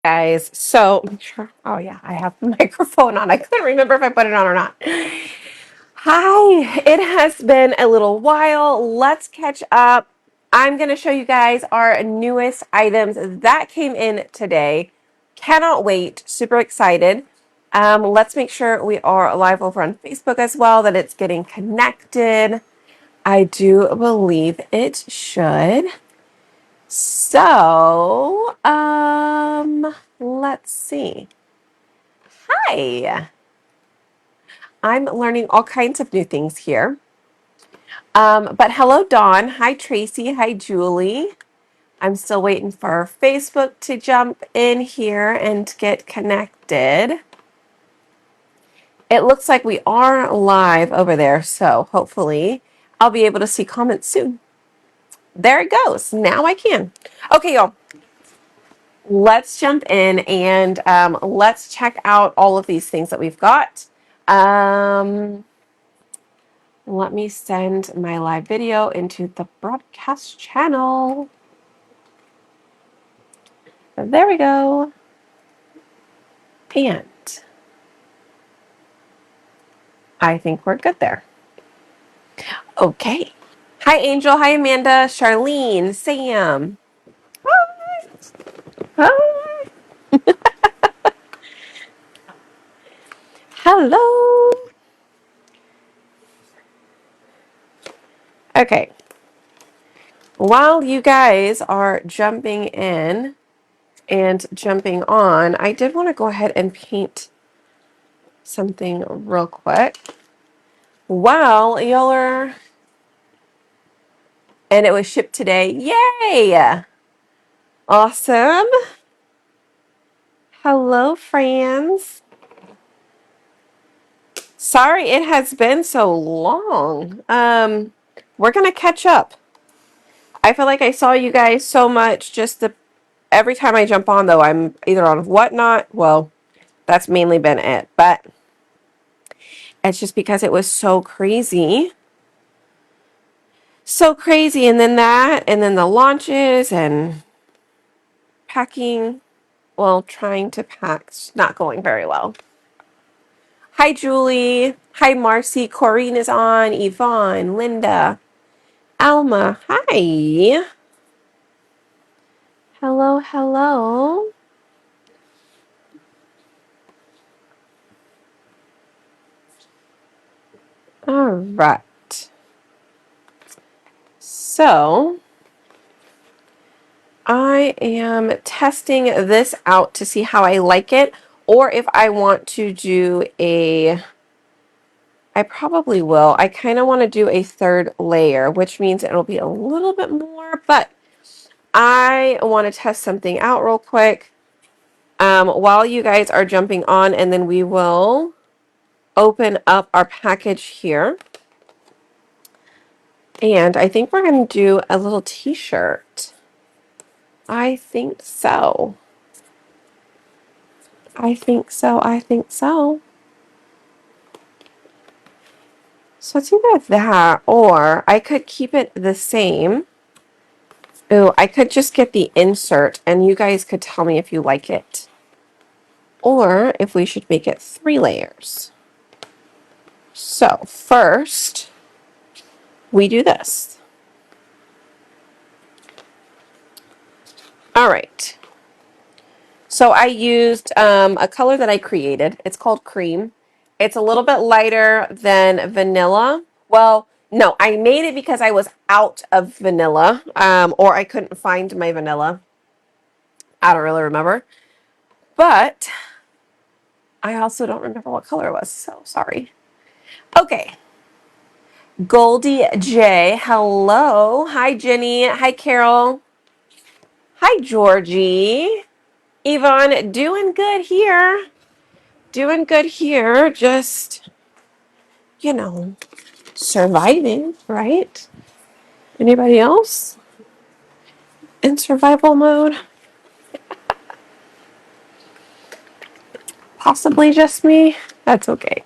Guys, so sure. Oh yeah, I have the microphone on. I couldn't remember if I put it on or not. Hi, it has been a little while. Let's catch up. I'm going to show you guys our newest items that came in today. Cannot wait. Super excited. Let's make sure we are live over on Facebook as well, that it's getting connected. I do believe it should. So, let's see. Hi. I'm learning all kinds of new things here. But hello, Dawn. Hi, Tracy. Hi, Julie. I'm still waiting for Facebook to jump in here and get connected. It looks like we are live over there, so hopefully I'll be able to see comments soon. There it goes. Now I can. Okay, y'all. Let's jump in and let's check out all of these things that we've got. Let me send my live video into the broadcast channel. There we go. And I think we're good there. Okay. Hi, Angel. Hi, Amanda. Charlene. Sam. Hi. Hi. Hello. Okay. While you guys are jumping in and jumping on, I did want to go ahead and paint something real quick. While y'all are... And it was shipped today. Yay! Awesome. Hello, friends. Sorry it has been so long. We're gonna catch up. I feel like I saw you guys so much just every time I jump on though, I'm either on Whatnot. Well, that's mainly been it, but it's just because it was so crazy. So crazy, and then that, and then the launches and packing. Well, trying to pack, not going very well. Hi, Julie. Hi, Marcy. Corrine is on. Yvonne, Linda, Alma. Hi. Hello, hello. All right. So, I am testing this out to see how I like it, or if I want to do I probably will. I kind of want to do a third layer, which means it'll be a little bit more, but I want to test something out real quick while you guys are jumping on, and then we will open up our package here. And I think we're going to do a little t-shirt. I think so. I think so. I think so. So it's either that, or I could keep it the same. Ooh, I could just get the insert and you guys could tell me if you like it. Or if we should make it 3 layers. So first, we do this. All right. So I used a color that I created. It's called Cream. It's a little bit lighter than vanilla. Well, no, I made it because I was out of vanilla, or I couldn't find my vanilla. I don't really remember. But I also don't remember what color it was, so sorry. Okay. Goldie J, hello. Hi, Jenny. Hi, Carol. Hi, Georgie. Yvonne, doing good here. Doing good here. Just, you know, surviving, right? Anybody else in survival mode? Possibly just me. That's okay.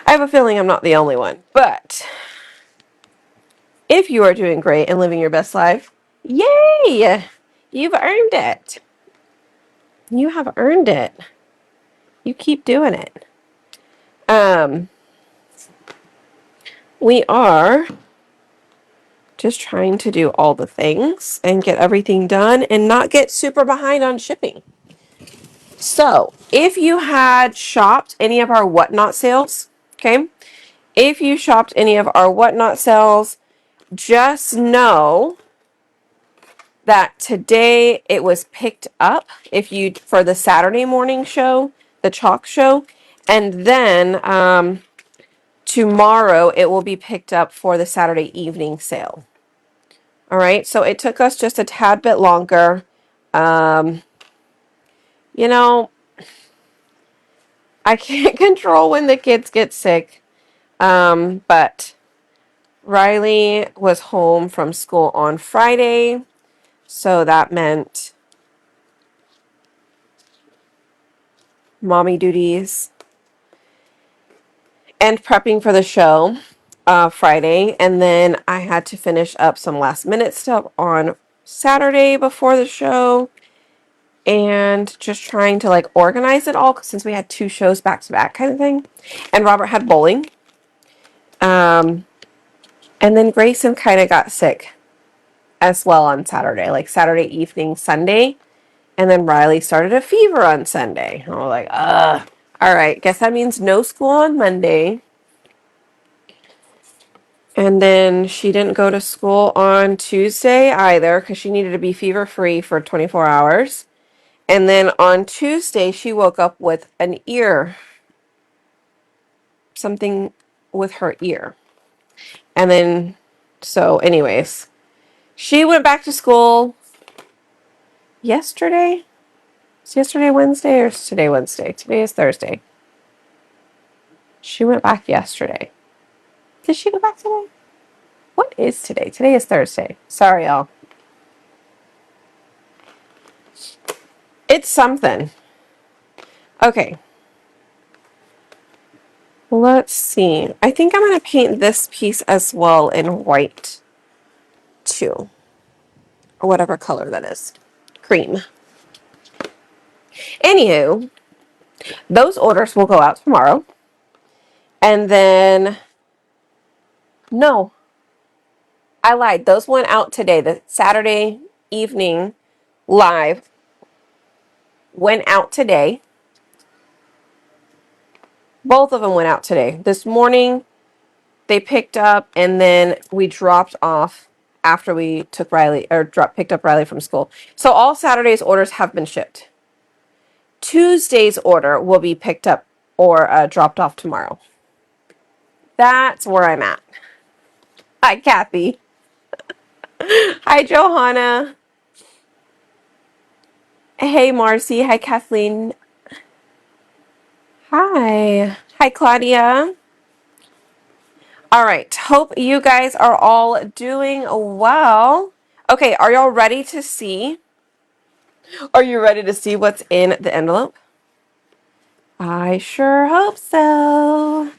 I have a feeling I'm not the only one. But if you are doing great and living your best life, yay! You've earned it. You have earned it. You keep doing it. We are just trying to do all the things and get everything done and not get super behind on shipping. So, if you had shopped any of our whatnot sales, okay? If you shopped any of our whatnot sales, just know that today it was picked up if you for the Saturday morning show, the chalk show, and then tomorrow it will be picked up for the Saturday evening sale. All right, so it took us just a tad bit longer. You know, I can't control when the kids get sick, but Riley was home from school on Friday, so that meant mommy duties and prepping for the show Friday, and then I had to finish up some last minute stuff on Saturday before the show, and just trying to like organize it all since we had 2 shows back to back kind of thing, and Robert had bowling, and then Grayson kind of got sick as well on Saturday, like Saturday evening, Sunday, and then Riley started a fever on Sunday. And we're like, ugh. All right, guess that means no school on Monday. And then she didn't go to school on Tuesday either because she needed to be fever free for 24 hours. And then on Tuesday, she woke up with an ear, something with her ear. And then, so, anyways, she went back to school yesterday. Is yesterday Wednesday or is today Wednesday? Today is Thursday. She went back yesterday. Did she go back today? What is today? Today is Thursday. Sorry, y'all. It's something. Okay. Let's see. I think I'm going to paint this piece as well in white, too. Or whatever color that is. Cream. Anywho, those orders will go out tomorrow. And then, no, I lied. Those went out today. The Saturday evening live went out today. Both of them went out today. This morning, they picked up, and then we dropped off after we took Riley, or picked up Riley from school. So all Saturday's orders have been shipped. Tuesday's order will be picked up or dropped off tomorrow. That's where I'm at. Hi, Kathy. Hi, Johanna. Hey, Marcy. Hi, Kathleen. Hi. Hi, Claudia. All right. Hope you guys are all doing well. Okay, are y'all ready to see? Are you ready to see what's in the envelope? I sure hope so.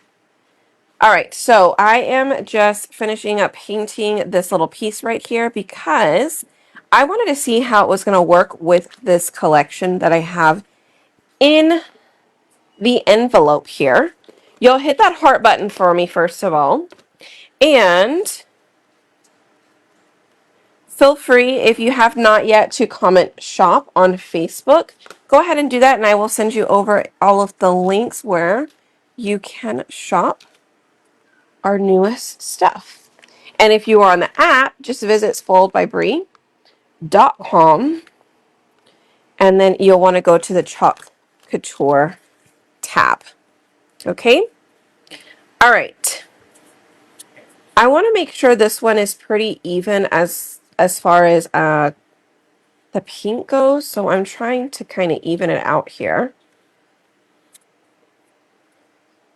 All right, so I am just finishing up painting this little piece right here because I wanted to see how it was going to work with this collection that I have in the envelope here. You'll hit that heart button for me first of all, and feel free, if you have not yet, to comment shop on Facebook. Go ahead and do that, and I will send you over all of the links where you can shop our newest stuff. And if you are on the app, just visit spoiledbybrie.com, and then you'll want to go to the Chalk Couture tab. Okay? All right. I want to make sure this one is pretty even as far as the pink goes, so I'm trying to kind of even it out here.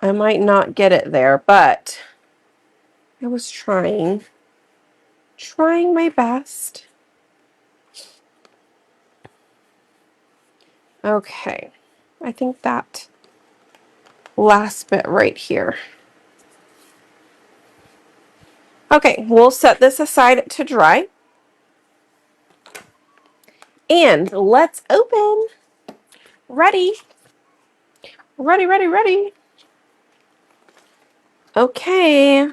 I might not get it there, but I was trying my best. Okay, I think that last bit right here. Okay, we'll set this aside to dry. And let's open. Ready? Ready, ready, ready. Okay.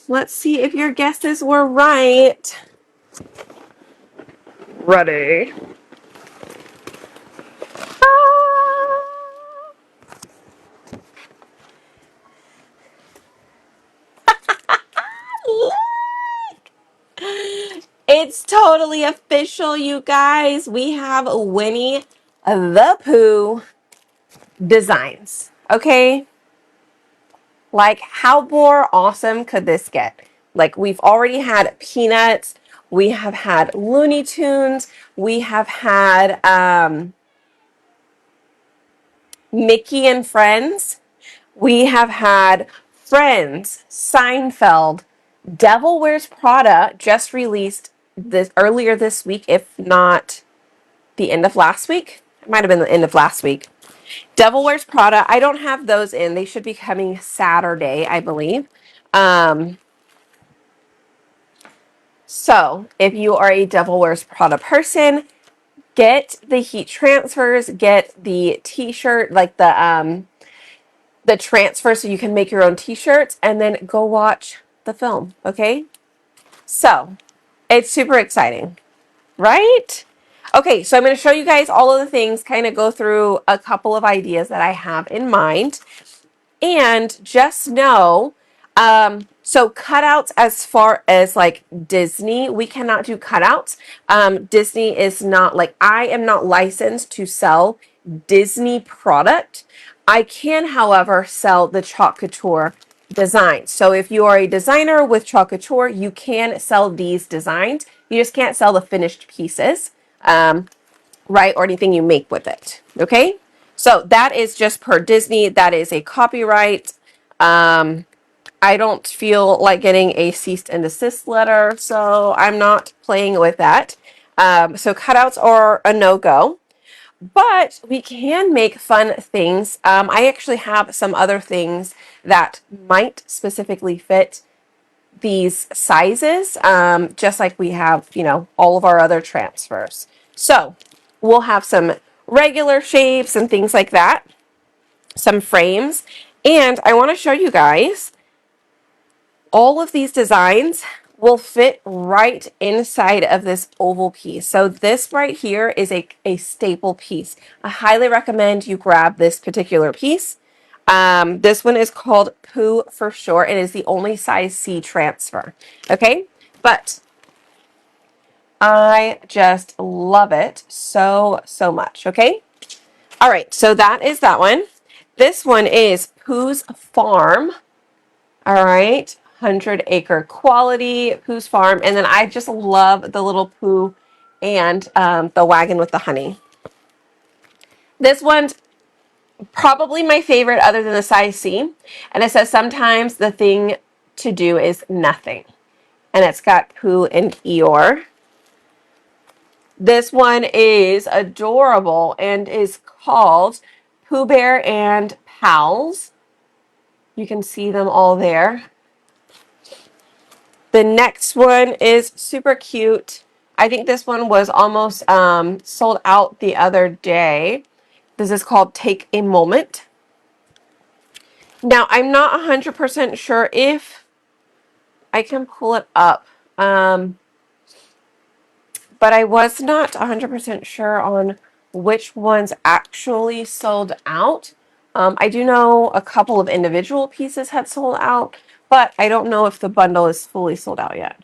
Let's see if your guesses were right. Ready. Ah! It's totally official, you guys. We have Winnie the Pooh designs. Okay? Like, how more awesome could this get? Like, we've already had Peanuts, we have had Looney Tunes, we have had Mickey and Friends, we have had Friends, Seinfeld, Devil Wears Prada just released this earlier this week, if not the end of last week. It might have been the end of last week. Devil Wears Prada. I don't have those in. They should be coming Saturday, I believe. So if you are a Devil Wears Prada person, get the heat transfers, get the t-shirt, like the transfer so you can make your own t-shirts, and then go watch the film, okay? So it's super exciting, right? Okay, so I'm going to show you guys all of the things, kind of go through a couple of ideas that I have in mind. And just know, so cutouts as far as like Disney, we cannot do cutouts. Disney is not like, I am not licensed to sell Disney product. I can, however, sell the Chalk Couture design. So if you are a designer with Chalk Couture, you can sell these designs. You just can't sell the finished pieces. Right? Or anything you make with it. Okay? So that is just per Disney. That is a copyright. I don't feel like getting a cease and desist letter, so I'm not playing with that. So cutouts are a no-go. But we can make fun things. I actually have some other things that might specifically fit these sizes, just like we have, all of our other transfers. So we'll have some regular shapes and things like that, some frames. And I want to show you guys all of these designs will fit right inside of this oval piece. So this right here is a staple piece. I highly recommend you grab this particular piece. This one is called Pooh for short. It is the only size C transfer. Okay, but I just love it so, so much. Okay, all right, so that is that one. This one is Pooh's Farm. All right, 100-acre quality, Pooh's Farm. And then I just love the little Pooh and the wagon with the honey. This one's probably my favorite other than the size C. And it says sometimes the thing to do is nothing. And it's got Pooh and Eeyore. This one is adorable and is called Pooh Bear and Pals. You can see them all there. The next one is super cute. I think this one was almost sold out the other day. This is called Take a Moment. Now, I'm not 100% sure if I can pull it up, but I was not 100% sure on which ones actually sold out. I do know a couple of individual pieces had sold out, but I don't know if the bundle is fully sold out yet.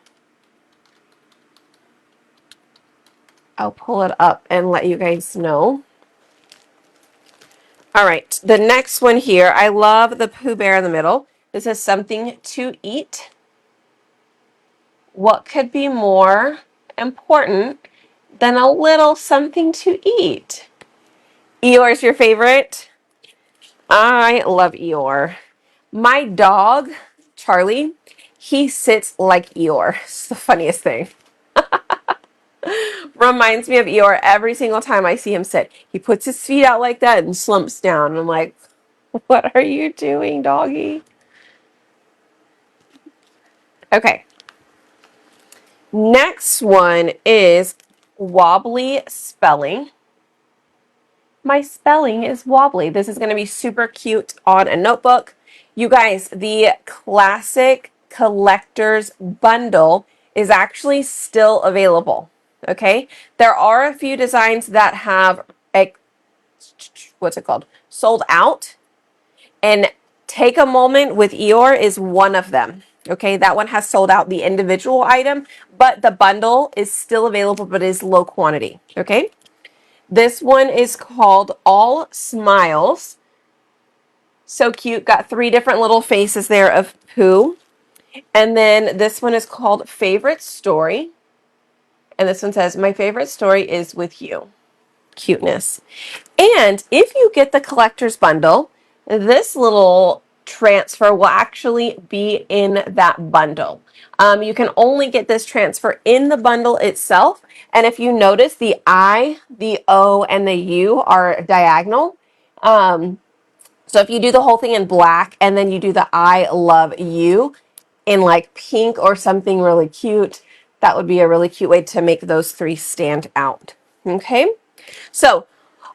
I'll pull it up and let you guys know. All right, the next one here, I love the Pooh Bear in the middle. This is something to eat. What could be more important than a little something to eat? Eeyore's your favorite? I love Eeyore. My dog, Charlie, he sits like Eeyore. It's the funniest thing. Reminds me of Eeyore every single time I see him sit. He puts his feet out like that and slumps down. And I'm like, what are you doing, doggy? Okay. Next one is wobbly spelling. my spelling is wobbly. This is going to be super cute on a notebook. You guys, the classic collector's bundle is actually still available. Okay, there are a few designs that have what's it called? Sold out. And Take a Moment with Eeyore is one of them. Okay, that one has sold out the individual item, but the bundle is still available, but is low quantity. Okay, this one is called All Smiles. So cute. Got 3 different little faces there of Pooh. And then this one is called Favorite Story. And this one says, My favorite story is with you. Cuteness. And if you get the collector's bundle, this little transfer will actually be in that bundle. You can only get this transfer in the bundle itself. And if you notice, the I, the O, and the U are diagonal. So if you do the whole thing in black and then you do the I love you in like pink or something really cute, that would be a really cute way to make those 3 stand out. Okay, so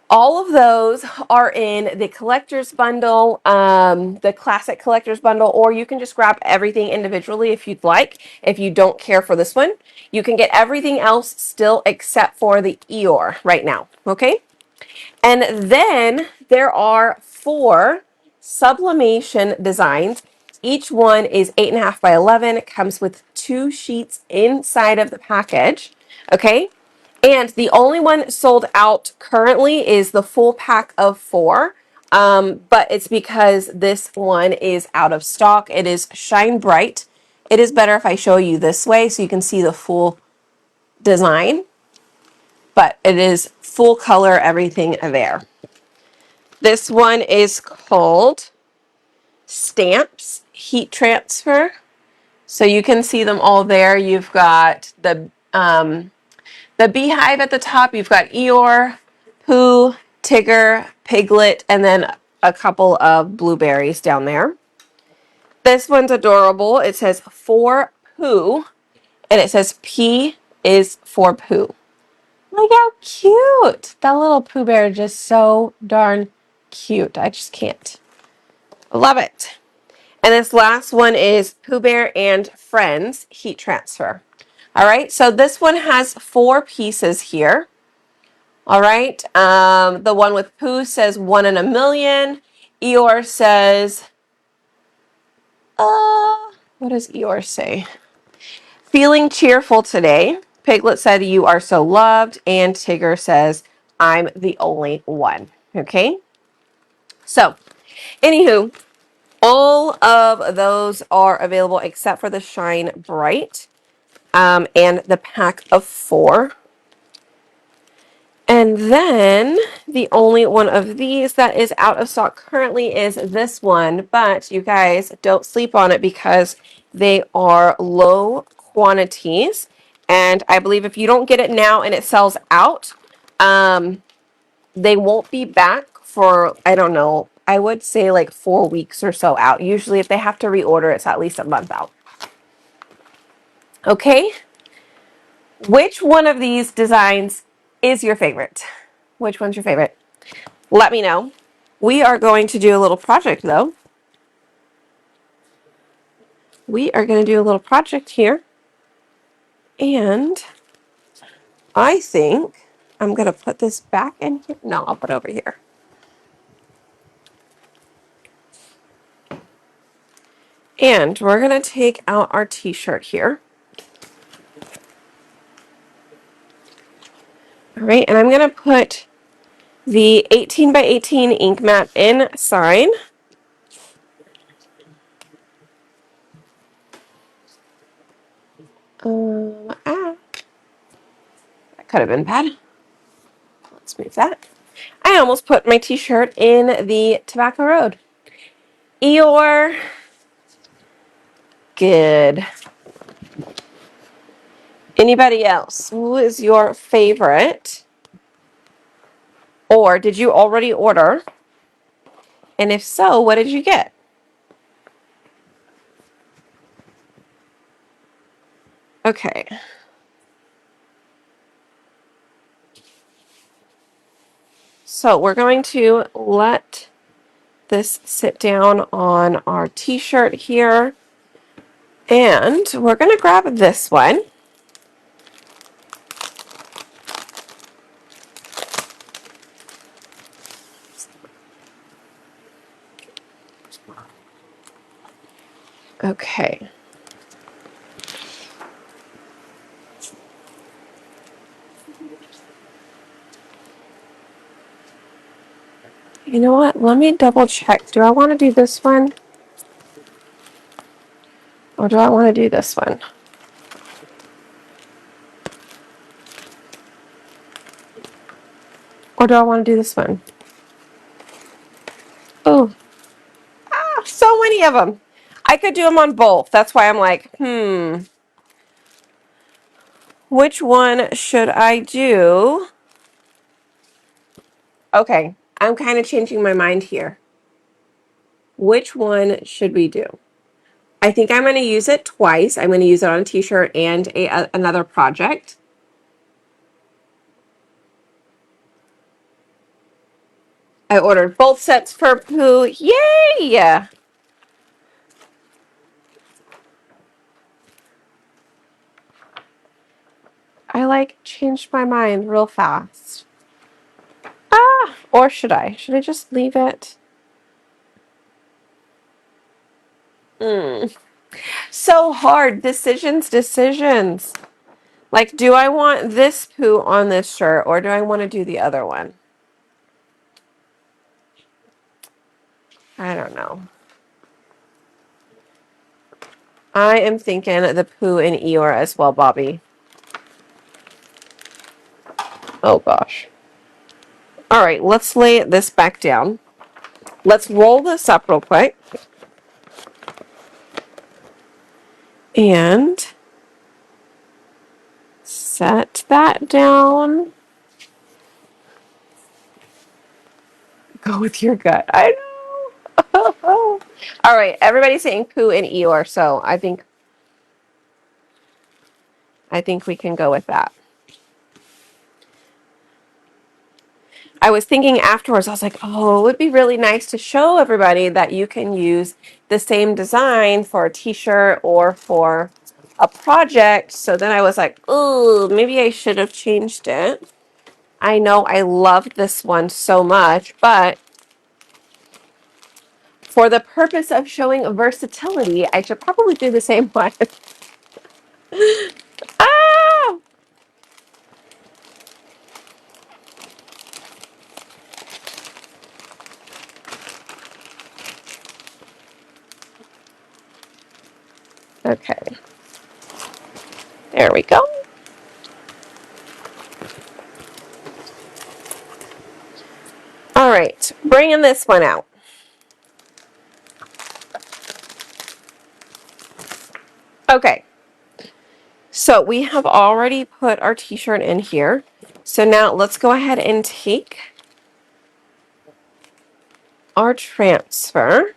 all of those are in the collector's bundle, the classic collector's bundle, or you can just grab everything individually if you'd like. If you don't care for this one, you can get everything else still except for the Eeyore right now. Okay. And then there are 4 sublimation designs. Each one is 8.5 by 11. It comes with 2 sheets inside of the package. Okay. And the only one sold out currently is the full pack of 4. But it's because this one is out of stock. It is Shine Bright. It is better if I show you this way so you can see the full design. But it is full color, everything there. This one is called Stamps Heat Transfer. So you can see them all there. You've got the beehive at the top. You've got Eeyore, Pooh, Tigger, Piglet, and then a couple of blueberries down there. This one's adorable. It says for Pooh, and it says P is for Pooh. Look how cute! That little Pooh Bear is just so darn cute. I just can't. Love it. And this last one is Pooh Bear and Friends Heat Transfer. All right, so this one has 4 pieces here. All right, the one with Pooh says 1 in a million. Eeyore says, what does Eeyore say? Feeling cheerful today. Piglet said, you are so loved. And Tigger says, I'm the only one. Okay, so anywho, all of those are available except for the Shine Bright and the pack of 4. And then the only one of these that is out of stock currently is this one, but you guys don't sleep on it because they are low quantities. And I believe if you don't get it now and it sells out, they won't be back for, I don't know, I would say like 4 weeks or so out. Usually if they have to reorder, it's at least a month out. Okay, which one of these designs is your favorite? Which one's your favorite? Let me know. We are going to do a little project though. We are going to do a little project here. And I think I'm going to put this back in here. No, I'll put it over here. And we're going to take out our t-shirt here. All right, and I'm going to put the 18 by 18 ink mat inside. That could have been bad. Let's move that. I almost put my t-shirt in the Tobacco Road. Eeyore. Good. Anybody else? Who is your favorite? Or did you already order? And if so, what did you get? Okay. So we're going to let this sit down on our t-shirt here. And we're going to grab this one. Okay. You know what? Let me double check. Do I want to do this one? Or do I want to do this one? Or do I want to do this one? Oh, so many of them. I could do them on both. That's why I'm like, which one should I do? Okay, I'm kind of changing my mind here. Which one should we do? I think I'm going to use it twice. I'm going to use it on a t-shirt and another project. I ordered both sets for Pooh. Yay! I like changed my mind real fast. Or should I? Should I just leave it? So hard. Decisions. Like, do I want this Pooh on this shirt or do I want to do the other one? I don't know. I am thinking the Pooh and Eeyore as well, Bobby. Oh gosh. All right, let's lay this back down. Let's roll this up real quick. And set that down. Go with your gut. I know. All right, everybody's saying Pooh and Eeyore, so I think we can go with that. I was thinking afterwards, I was like, oh, it would be really nice to show everybody that you can use the same design for a t-shirt or for a project. So then I was like, oh, maybe I should have changed it. I know I loved this one so much, but for the purpose of showing versatility, I should probably do the same one. Ah! Okay. There we go. All right, bringing this one out. Okay. So we have already put our t-shirt in here. So now let's go ahead and take our transfer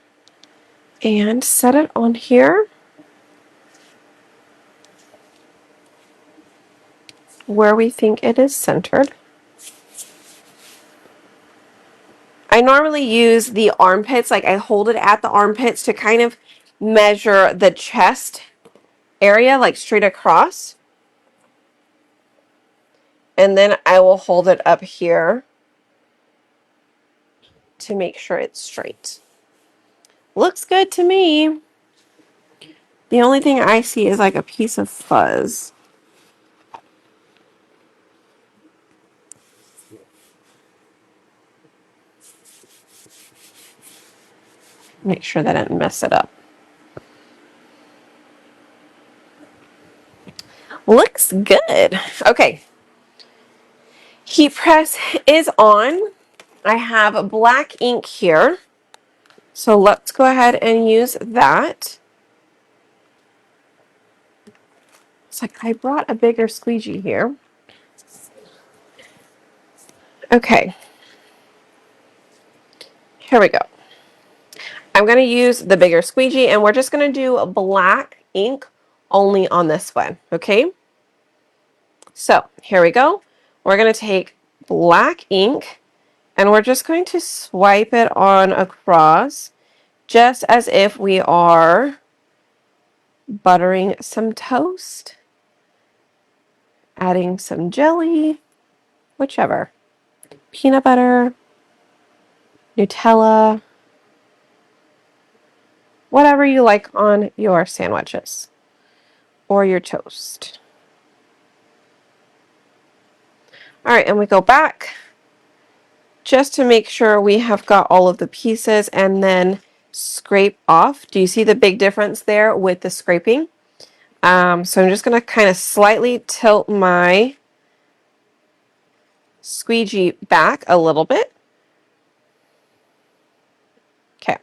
and set it on here where we think it is centered. I normally use the armpits, like I hold it at the armpits to kind of measure the chest area, like straight across. And then I will hold it up here to make sure it's straight. Looks good to me. The only thing I see is like a piece of fuzz. Make sure that I didn't mess it up. Looks good. Okay. Heat press is on. I have black ink here. So let's go ahead and use that. It's like I brought a bigger squeegee here. Okay. Here we go. I'm going to use the bigger squeegee and we're just going to do black ink only on this one. Okay. So here we go. We're going to take black ink And we're just going to swipe it on across, just as if we are buttering some toast, adding some jelly, whichever. Peanut butter, Nutella, whatever you like on your sandwiches or your toast. All right, and we go back just to make sure we have got all of the pieces and then scrape off. Do you see the big difference there with the scraping? So I'm just going to kind of slightly tilt my squeegee back a little bit. Okay.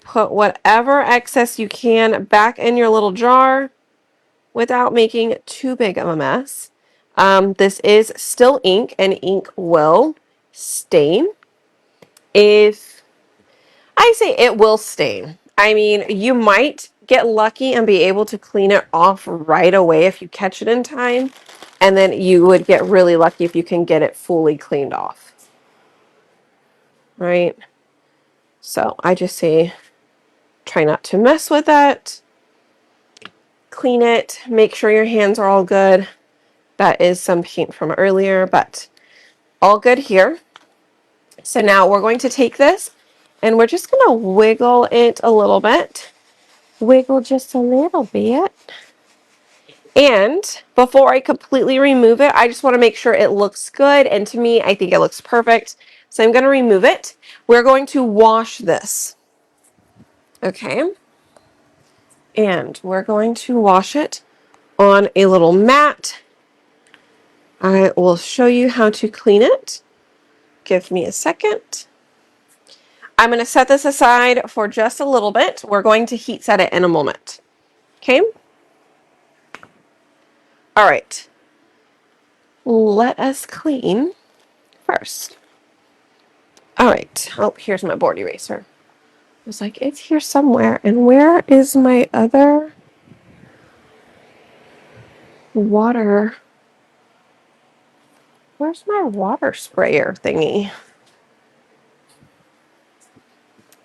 Put whatever excess you can back in your little jar without making too big of a mess. This is still ink, and ink will stain. If I say it will stain, I mean, you might get lucky and be able to clean it off right away if you catch it in time. And then you would get really lucky if you can get it fully cleaned off. Right? So I just say try not to mess with that. Clean it. Make sure your hands are all good. That is some paint from earlier, but all good here. So now we're going to take this and we're just going to wiggle it a little bit. Wiggle just a little bit. And before I completely remove it, I just want to make sure it looks good. And to me, I think it looks perfect. So I'm going to remove it. We're going to wash this. Okay. And we're going to wash it on a little mat. I will show you how to clean it. Give me a second. I'm going to set this aside for just a little bit. We're going to heat set it in a moment. Okay? All right. Let us clean first. All right. Oh, here's my board eraser. I was like, it's here somewhere. And where is my other water? Where's my water sprayer thingy?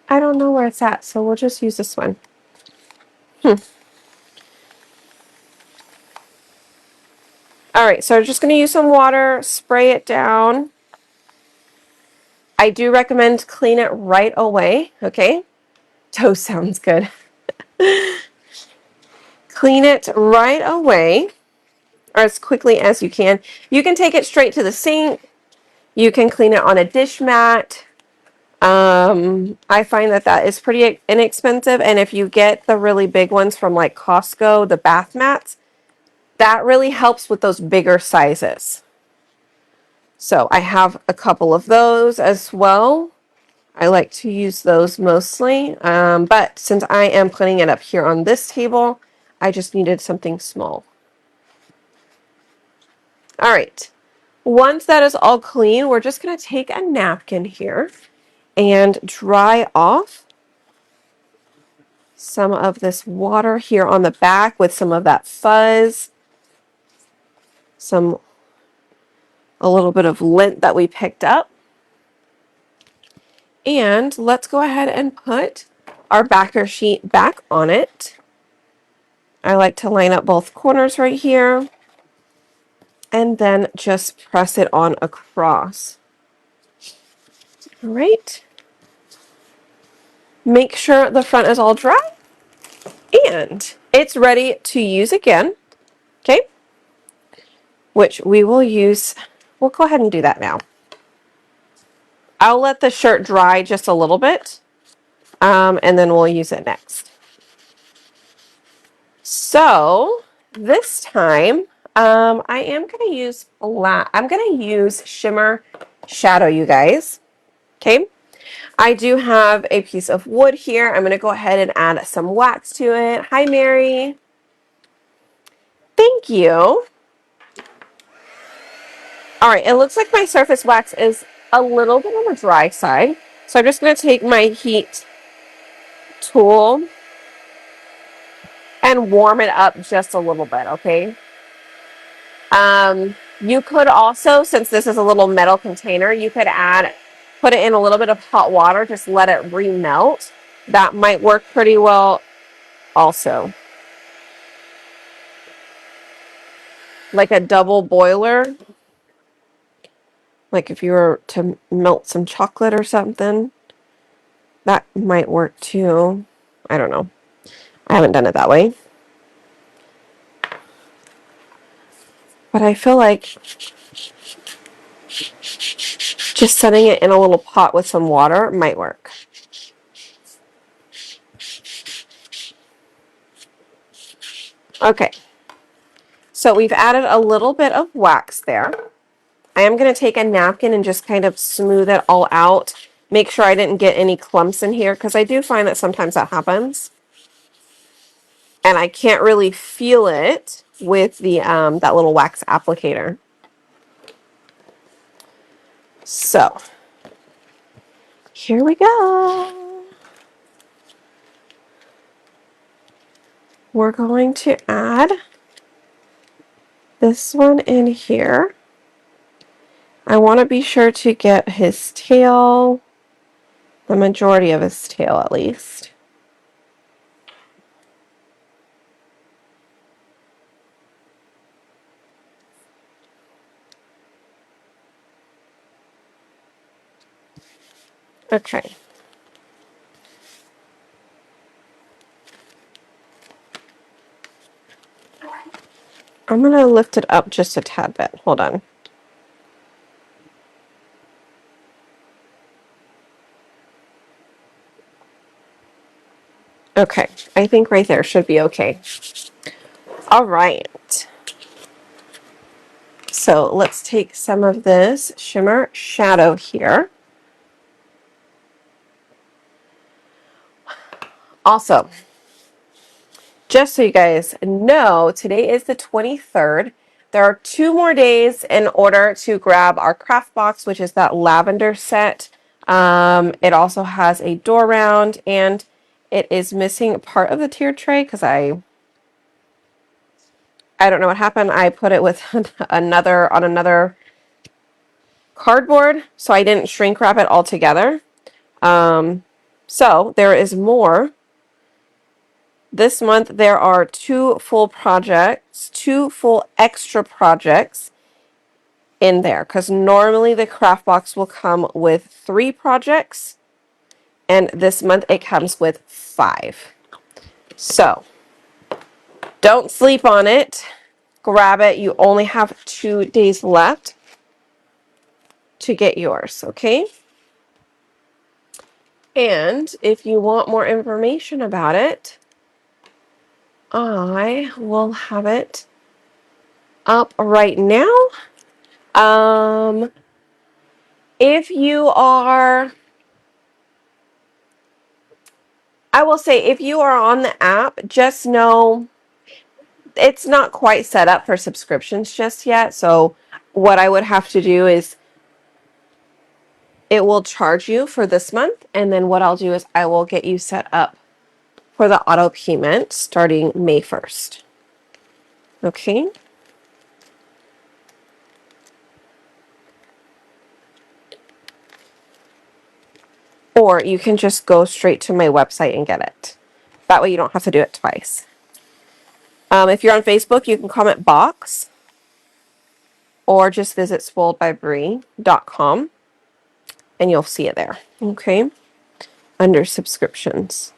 I don't know where it's at, so we'll just use this one. All right, so I'm just going to use some water, spray it down. I do recommend clean it right away, okay? Toast sounds good. Clean it right away, or as quickly as you can. You can take it straight to the sink. You can clean it on a dish mat. I find that that is pretty inexpensive, and if you get the really big ones from like Costco, the bath mats, that really helps with those bigger sizes. So I have a couple of those as well. I like to use those mostly, but since I am putting it up here on this table, I just needed something small. All right. Once that is all clean, we're just going to take a napkin here and dry off some of this water here on the back with some of that fuzz, a little bit of lint that we picked up. And let's go ahead and put our backer sheet back on it. I like to line up both corners right here and then just press it on across. All right. Make sure the front is all dry and it's ready to use again. Okay. Which we will use. We'll go ahead and do that now. I'll let the shirt dry just a little bit, and then we'll use it next. So this time, I am going to use I'm going to use Shimmer Shadow, you guys. Okay. I do have a piece of wood here. I'm going to go ahead and add some wax to it. Hi, Mary. Thank you. All right, it looks like my surface wax is a little bit on the dry side. So I'm just going to take my heat tool and warm it up just a little bit, okay? You could also, since this is a little metal container, you could put it in a little bit of hot water, just let it remelt. That might work pretty well also. Like a double boiler. Like if you were to melt some chocolate or something, that might work too. I don't know. I haven't done it that way. But I feel like just setting it in a little pot with some water might work. Okay. So we've added a little bit of wax there. I am going to take a napkin and just kind of smooth it all out. Make sure I didn't get any clumps in here, because I do find that sometimes that happens. And I can't really feel it with the that little wax applicator. So, here we go. We're going to add this one in here. I want to be sure to get his tail, the majority of his tail at least. Okay. I'm going to lift it up just a tad bit. Hold on. Okay, I think right there should be okay. All right. So let's take some of this shimmer shadow here. Also, just so you guys know, today is the 23rd. There are 2 more days in order to grab our craft box, which is that lavender set. It also has a door round, and it is missing part of the tier tray because I don't know what happened. I put it with another cardboard, so I didn't shrink wrap it all together. So there is more. This month there are 2 full projects, 2 full extra projects in there, because normally the craft box will come with 3 projects, and this month it comes with 5. So don't sleep on it. Grab it. You only have 2 days left to get yours, okay? And if you want more information about it, I will have it up right now. If you are, I will say, if you are on the app, just know it's not quite set up for subscriptions just yet. So what I would have to do is it will charge you for this month. And then what I'll do is I will get you set up for the auto payment starting May 1st. Okay. Or you can just go straight to my website and get it. That way you don't have to do it twice. If you're on Facebook, you can comment box or just visit spoiledbybrie.com and you'll see it there. Okay. Under subscriptions.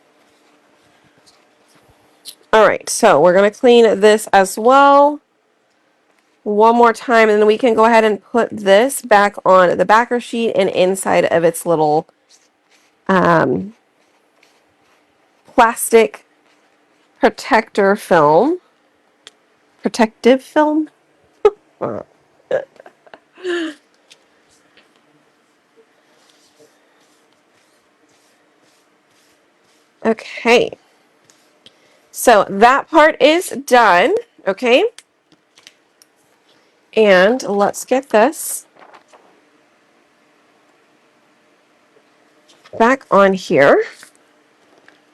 All right. So we're going to clean this as well one more time, and then we can go ahead and put this back on the backer sheet and inside of its little plastic protective film. Okay. So that part is done. Okay. And let's get this back on here.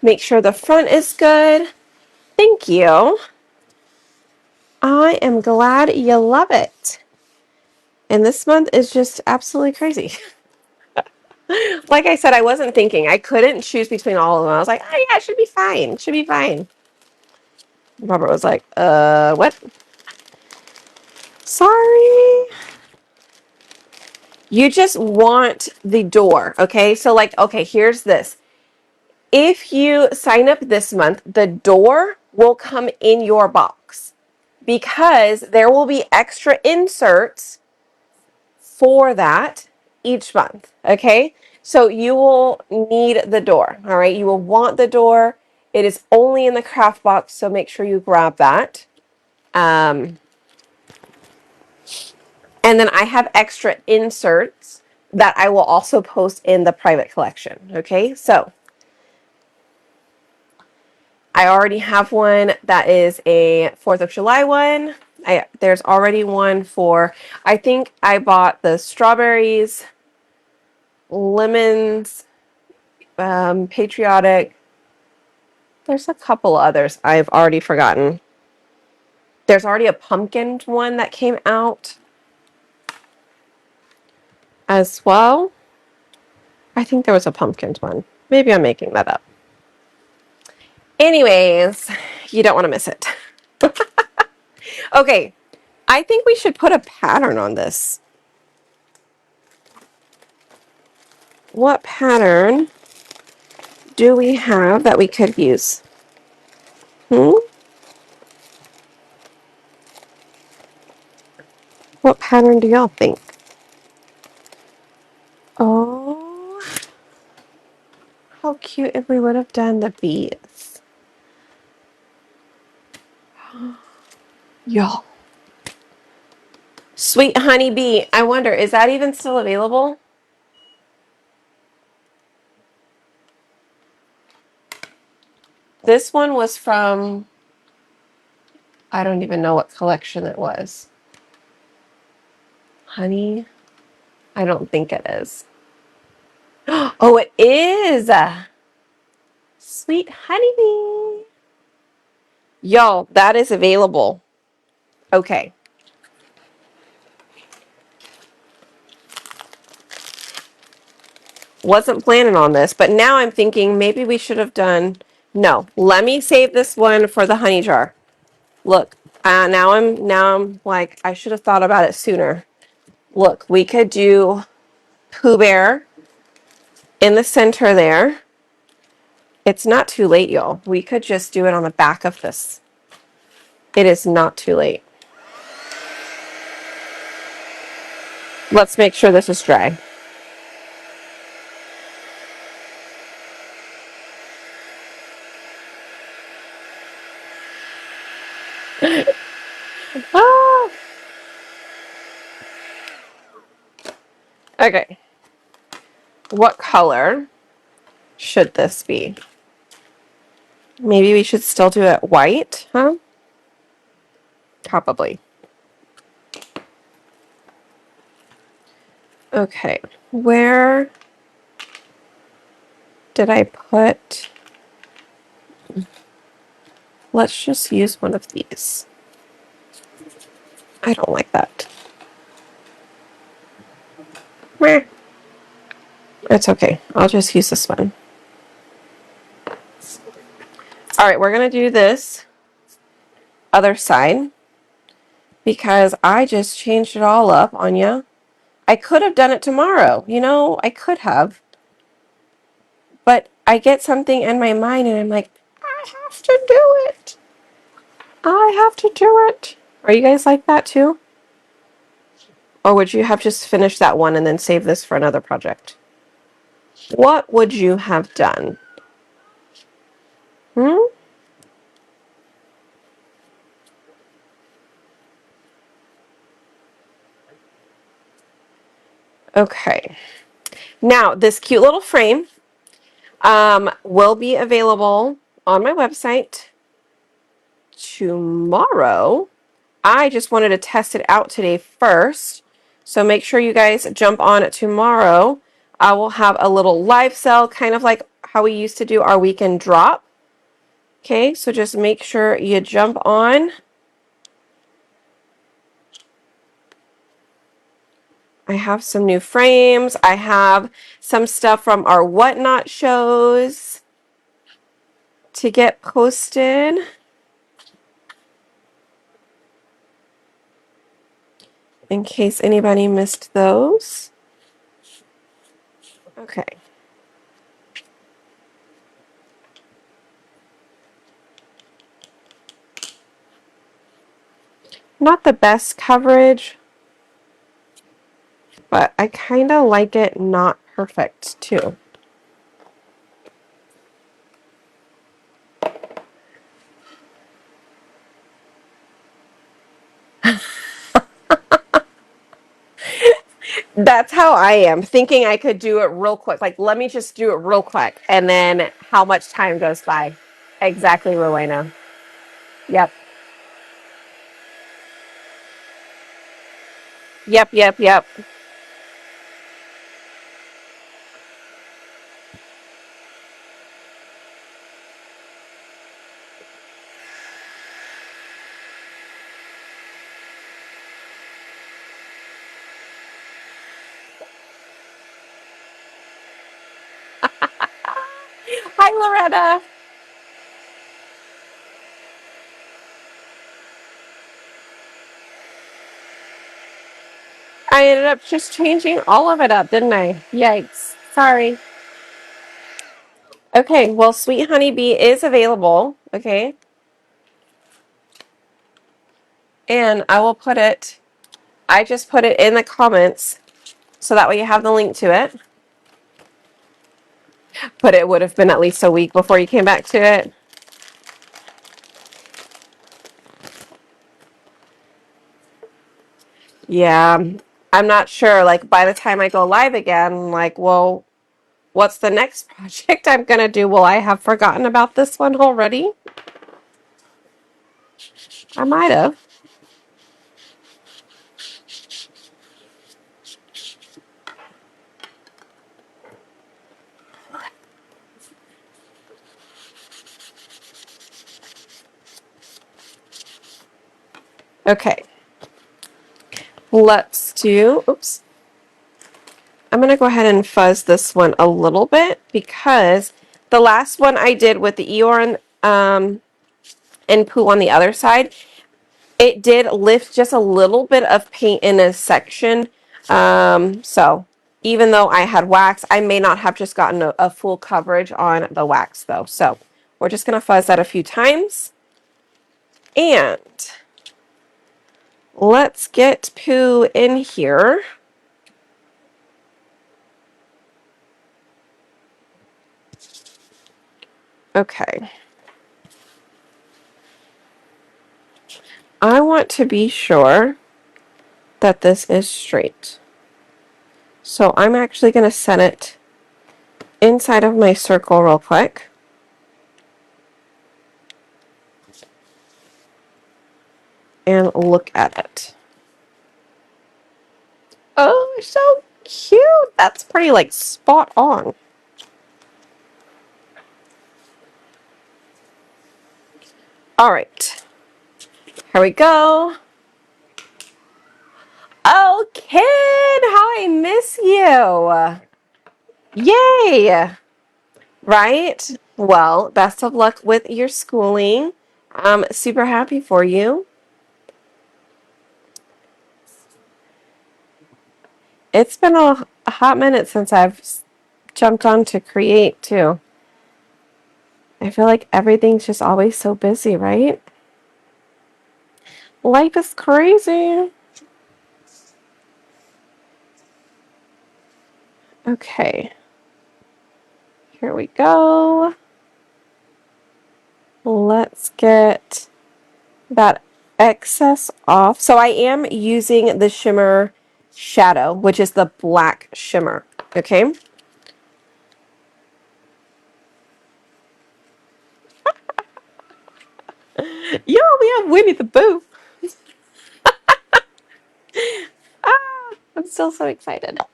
Make sure the front is good. Thank you. I am glad you love it. And this month is just absolutely crazy. Like I said, I wasn't thinking. I couldn't choose between all of them. I was like, oh yeah, it should be fine. It should be fine. Robert was like, what? Sorry. You just want the door, okay? So like, okay, here's this. If you sign up this month, the door will come in your box because there will be extra inserts for that each month, okay? So you will need the door, all right? You will want the door. It is only in the craft box, so make sure you grab that. And then I have extra inserts that I will also post in the private collection, okay? So I already have one that is a 4th of July one. There's already one for, I think I bought the strawberries, lemons, patriotic. There's a couple others I've already forgotten. There's already a pumpkin one that came out as well. I think there was a pumpkin one. Maybe I'm making that up. Anyways, you don't want to miss it. Okay, I think we should put a pattern on this. What pattern do we have that we could use? What pattern do y'all think? Oh, how cute if we would have done the bees. Y'all. Sweet Honey Bee. I wonder, is that even still available? This one was from, I don't even know what collection it was. Honey? I don't think it is. Oh, it is! Sweet Honeybee. Y'all, that is available. Okay. Wasn't planning on this, but now I'm thinking maybe we should have done... No, let me save this one for the honey jar. Look, now I'm like, I should have thought about it sooner. Look, we could do Pooh Bear in the center there. It's not too late, y'all. We could just do it on the back of this. It is not too late. Let's make sure this is dry. Ah! Okay. What color should this be? Maybe we should still do it white, huh? Probably. Okay. Where did I put... Let's just use one of these. I don't like that. Meh. It's okay. I'll just use this one. All right, we're going to do this other side because I just changed it all up on you. I could have done it tomorrow. You know, I could have. But I get something in my mind and I'm like, I have to do it. I have to do it. Are you guys like that too? Or would you have just finished that one and then save this for another project? What would you have done? Okay. Now, this cute little frame will be available on my website tomorrow. I just wanted to test it out today first. So make sure you guys jump on it tomorrow. I will have a little live sale, kind of like how we used to do our weekend drop. Okay, so just make sure you jump on. I have some new frames. I have some stuff from our Whatnot shows to get posted. In case anybody missed those. Okay. Not the best coverage, but I kind of like it not perfect too. That's how I am, thinking I could do it real quick. Like, let me just do it real quick. And then how much time goes by. Exactly, Rowena. Yep. Yep. Hi, Loretta. I ended up just changing all of it up, didn't I? Yikes. Sorry. Okay, well, Sweet Honeybee is available. Okay. And I will put it, I just put it in the comments so that way you have the link to it. But it would have been at least a week before you came back to it. Yeah, I'm not sure. Like, by the time I go live again, I'm like, well, what's the next project I'm going to do? Will I have forgotten about this one already? I might have. Okay. Let's do, oops. I'm going to go ahead and fuzz this one a little bit because the last one I did with the Eeyore and Pooh on the other side, it did lift just a little bit of paint in a section. So even though I had wax, I may not have just gotten a full coverage on the wax though. So we're just going to fuzz that a few times. And let's get Pooh in here. Okay. I want to be sure that this is straight. So I'm actually going to set it inside of my circle real quick. And look at it. Oh, so cute. That's pretty, like, spot on. All right. Here we go. Oh, Ken, how I miss you. Yay. Right? Well, best of luck with your schooling. I'm super happy for you. It's been a hot minute since I've jumped on to create, too. I feel like everything's just always so busy, right? Life is crazy. Okay. Here we go. Let's get that excess off. So I am using the shimmer shadow, which is the black shimmer. Okay. Yo, we have Winnie the Pooh. I'm still so excited. All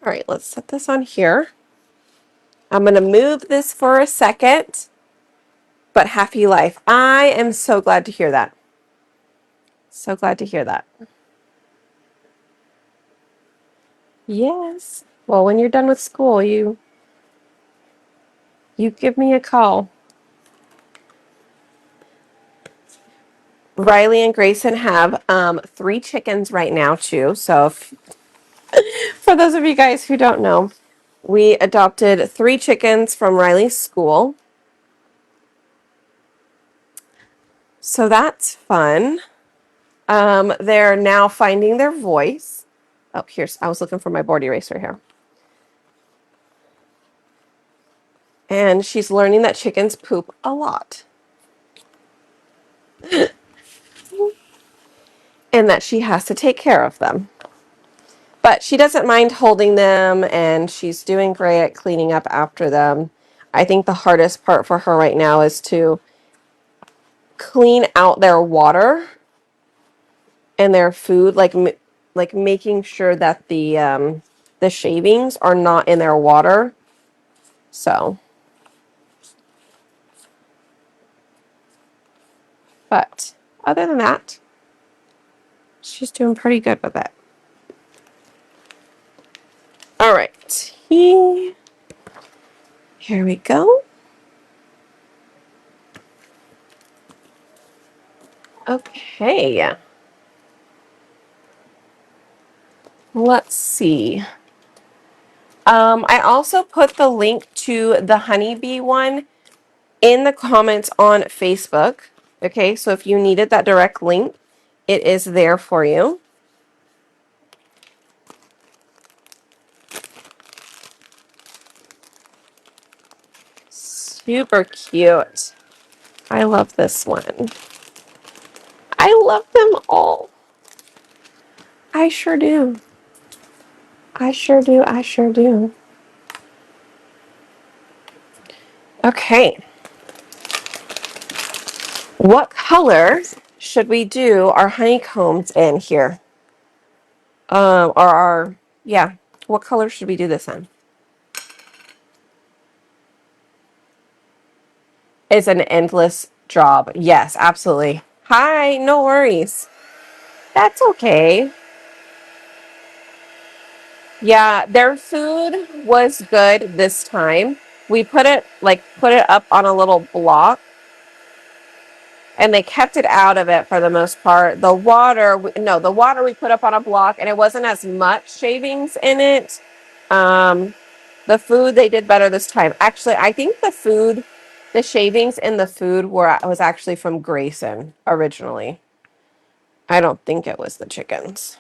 right, let's set this on here. I'm going to move this for a second, but happy life. I am so glad to hear that. So glad to hear that. Yes. Well, when you're done with school, you give me a call. Riley and Grayson have 3 chickens right now too. So for those of you guys who don't know, we adopted 3 chickens from Riley's school. So that's fun. They're now finding their voice. Oh, I was looking for my board eraser here. And she's learning that chickens poop a lot. And that she has to take care of them. But she doesn't mind holding them, and she's doing great at cleaning up after them. I think the hardest part for her right now is to clean out their water and their food, like making sure that the shavings are not in their water. So, but other than that, she's doing pretty good with it. All right, here we go. Okay, let's see. I also put the link to the honeybee one in the comments on Facebook. Okay, so if you needed that direct link, it is there for you. Super cute. I love this one. I love them all. I sure do. I sure do. I sure do. Okay. What color should we do our honeycombs in here? Yeah, what color should we do this in? It's an endless job. Yes, absolutely. Hi, no worries. That's okay. Yeah, their food was good this time. We put it up on a little block, and they kept it out of it for the most part. The water, no, the water we put up on a block, and it wasn't as much shavings in it. The food they did better this time. Actually, I think the shavings in the food was actually from Grayson originally. I don't think it was the chickens.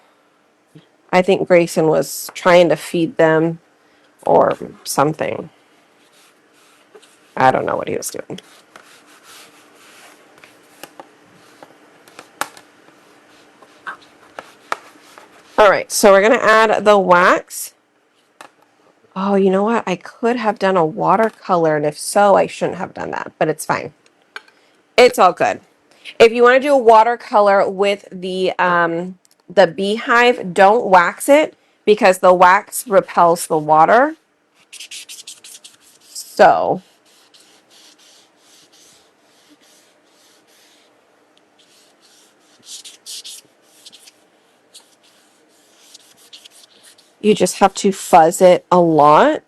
I think Grayson was trying to feed them or something. I don't know what he was doing. All right, so we're going to add the wax. Oh, you know what? I could have done a watercolor, and if so, I shouldn't have done that, but it's fine. It's all good. If you want to do a watercolor with the beehive, don't wax it because the wax repels the water. So you just have to fuzz it a lot,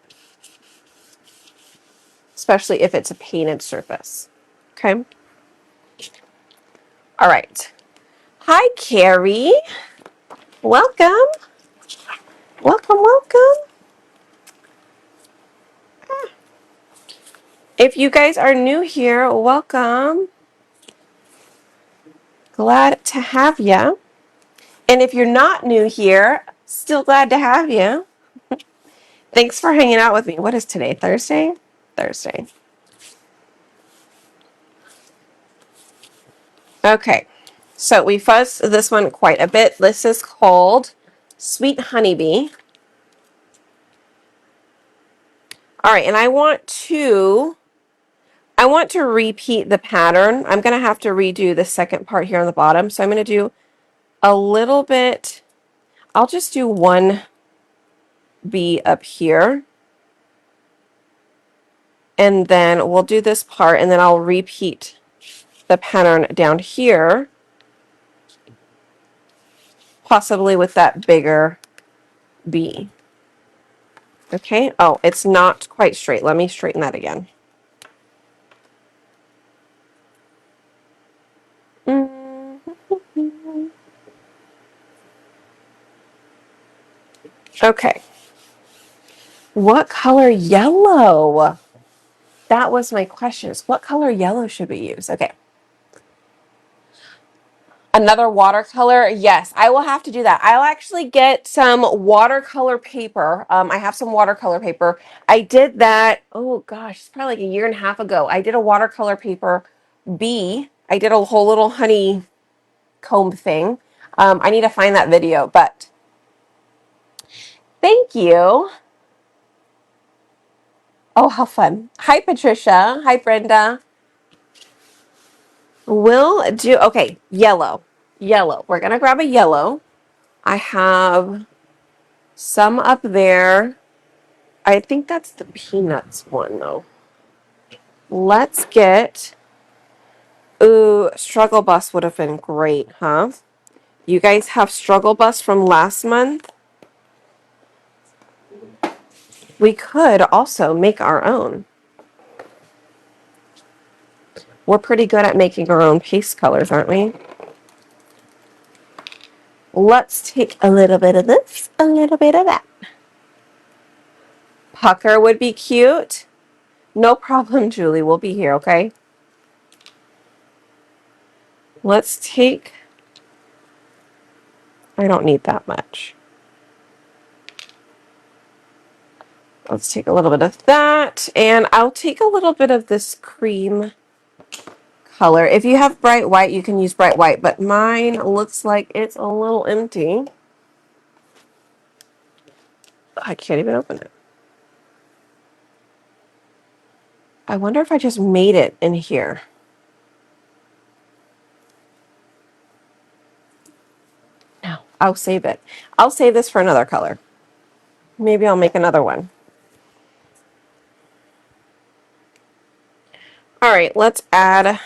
especially if it's a painted surface. Okay. All right. Hi, Carrie. Welcome. Welcome, welcome. If you guys are new here, welcome. Glad to have you. And if you're not new here, still glad to have you. Thanks for hanging out with me. What is today? Thursday? Thursday. Okay. So we fuzzed this one quite a bit. This is called Sweet Honeybee. All right, and I want to repeat the pattern. I'm going to have to redo the second part here on the bottom. So I'm going to do a little bit. I'll just do one bee up here. And then we'll do this part, and then I'll repeat the pattern down here. possibly with that bigger bee. Okay, oh, it's not quite straight. Let me straighten that again. Okay. What color yellow? That was my question. What color yellow should we use? Okay. Another watercolor? Yes, I will have to do that. I'll actually get some watercolor paper. I have some watercolor paper. I did that, oh gosh, it's probably like a year and a half ago. I did a watercolor paper bee. I did a whole little honey comb thing. I need to find that video, but thank you. Oh, how fun. Hi, Patricia. Hi, Brenda. We'll do, okay, yellow. Yellow. We're going to grab a yellow. I have some up there. I think that's the peanuts one, though. Let's get, ooh, Struggle Bus would have been great, huh? You guys have Struggle Bus from last month? We could also make our own. We're pretty good at making our own paste colors, aren't we? Let's take a little bit of this, a little bit of that. Pucker would be cute. No problem, Julie. We'll be here, okay? Let's take... I don't need that much. Let's take a little bit of that, and I'll take a little bit of this cream color. If you have bright white, you can use bright white, but mine looks like it's a little empty. I can't even open it. I wonder if I just made it in here. No, I'll save it. I'll save this for another color. Maybe I'll make another one. All right, let's add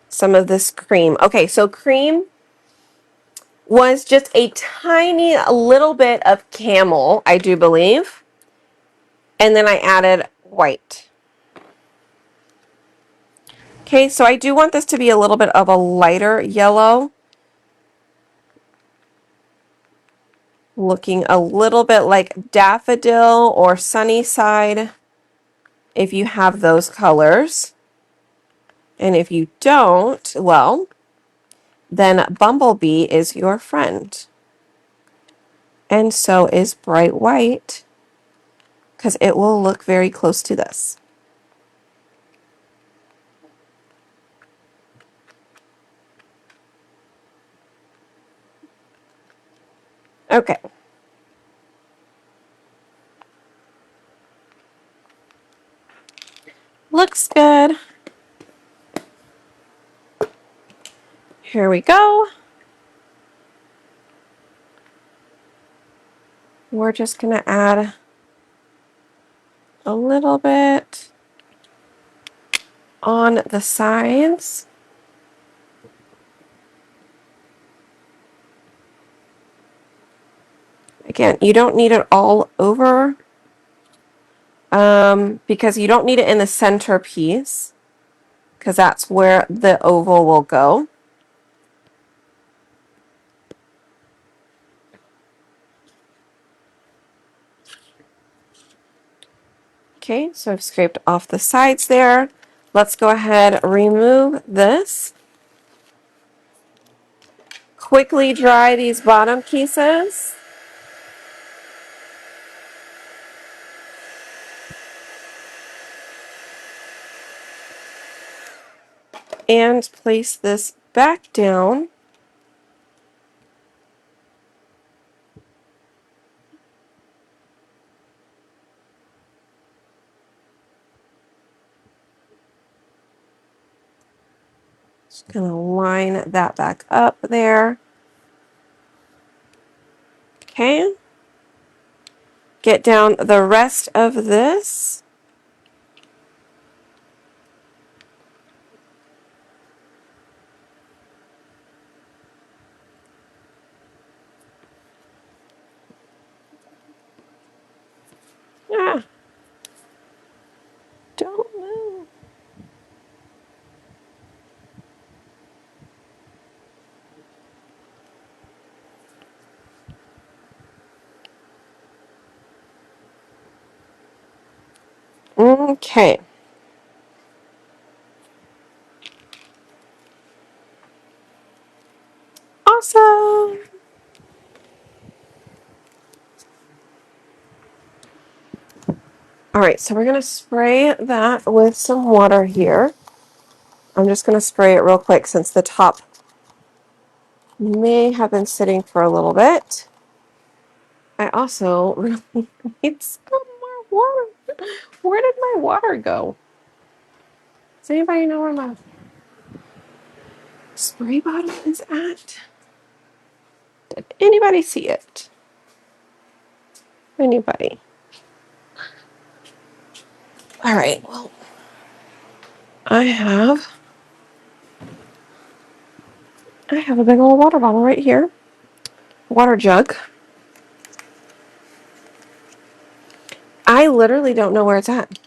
some of this cream. Okay, so cream was just a tiny little bit of camel, I do believe. And then I added white. Okay, so I do want this to be a little bit of a lighter yellow. Looking a little bit like daffodil or Sunnyside, if you have those colors. And if you don't, well, then Bumblebee is your friend. And so is Bright White, because it will look very close to this. Okay. Looks good. Here we go. We're just going to add a little bit on the sides. Again, you don't need it all over because you don't need it in the center piece because that's where the oval will go. Okay, so I've scraped off the sides there. Let's go ahead, remove this. Quickly dry these bottom pieces. And place this back down. Just gonna line that back up there. Okay. Get down the rest of this. Okay. Awesome. All right, so we're going to spray that with some water here. I'm just going to spray it real quick since the top may have been sitting for a little bit. I also really need some more water. Where did my water go? Does anybody know where my spray bottle is at? Did anybody see it? Anybody? All right, well, I have a big old water bottle right here. Water jug. I literally don't know where it's at.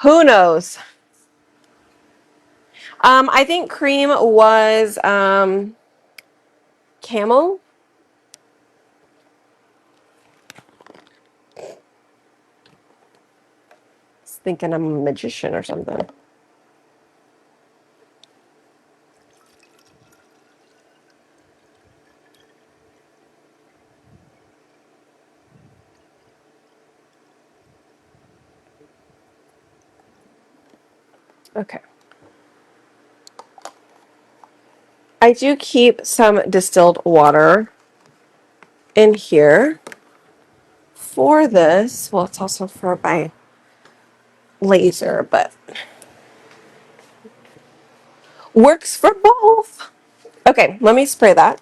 Who knows? I think cream was camel. I was thinking I'm a magician or something. Okay. I do keep some distilled water in here for this. Well, it's also for my laser, but works for both. Okay, let me spray that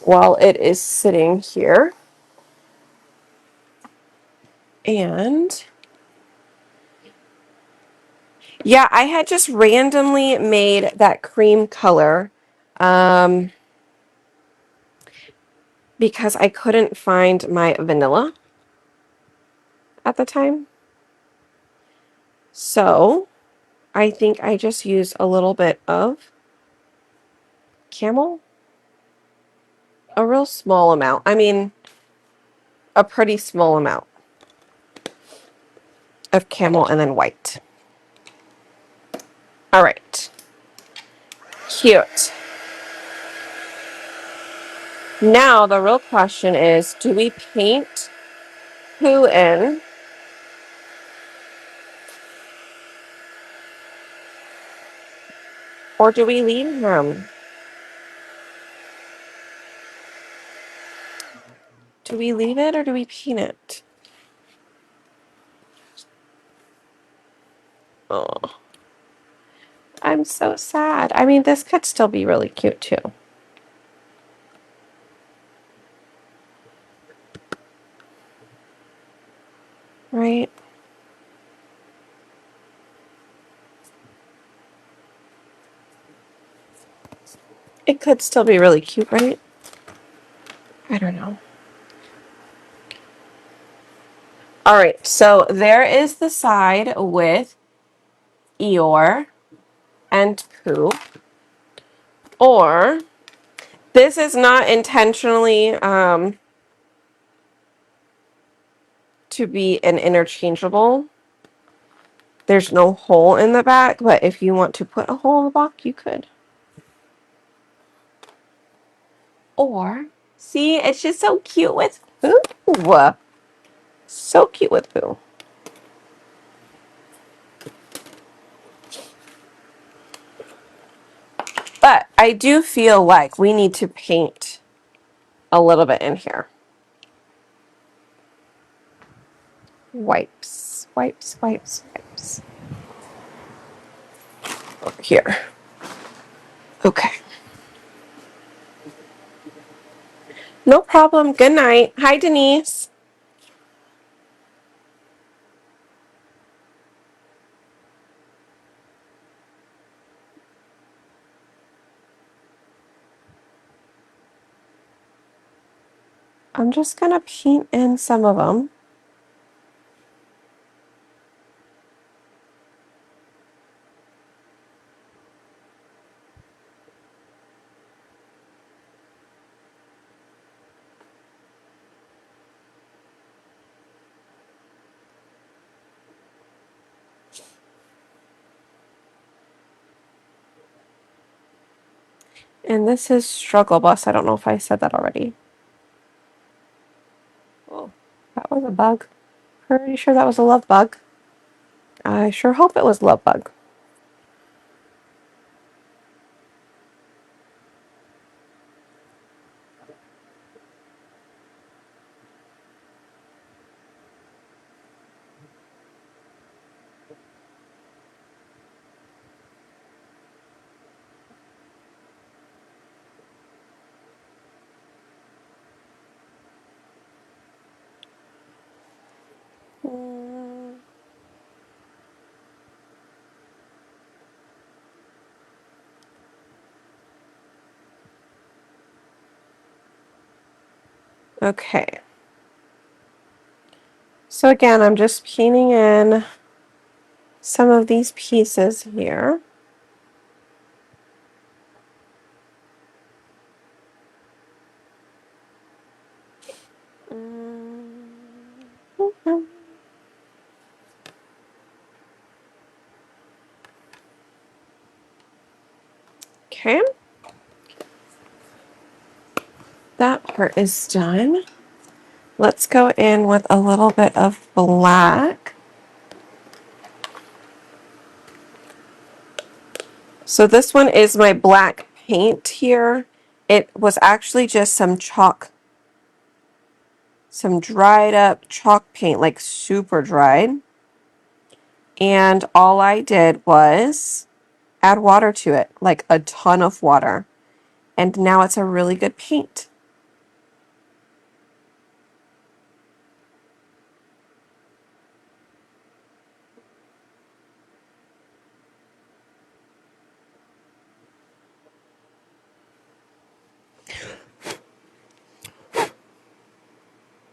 while it is sitting here. And yeah, I had just randomly made that cream color because I couldn't find my vanilla at the time. So I think I just used a little bit of camel, a real small amount. I mean, a pretty small amount of camel and then white. All right. Cute. Now the real question is, do we paint who in, or do we leave him? Do we leave it or do we paint it? Oh, I'm so sad. I mean, this could still be really cute too. Right? It could still be really cute, right? I don't know. All right, so there is the side with Eeyore and Pooh. Or this is not intentionally to be an interchangeable. There's no hole in the back, but if you want to put a hole in the back, you could. Or, see, it's just so cute with Pooh. So cute with Pooh. But I do feel like we need to paint a little bit in here. Wipes, wipes, wipes, wipes. Over here. Okay. No problem. Good night. Hi, Denise. I'm just going to paint in some of them. And this is Struggle Bus. I don't know if I said that already. Oh, that was a bug. Pretty sure that was a love bug. I sure hope it was love bug. Mm, okay. So again, I'm just painting in some of these pieces here. Okay. That part is done. Let's go in with a little bit of black. So this one is my black paint here. It was actually just some chalk, some dried up chalk paint, like super dried. And all I did was add water to it, like a ton of water. And now it's a really good paint.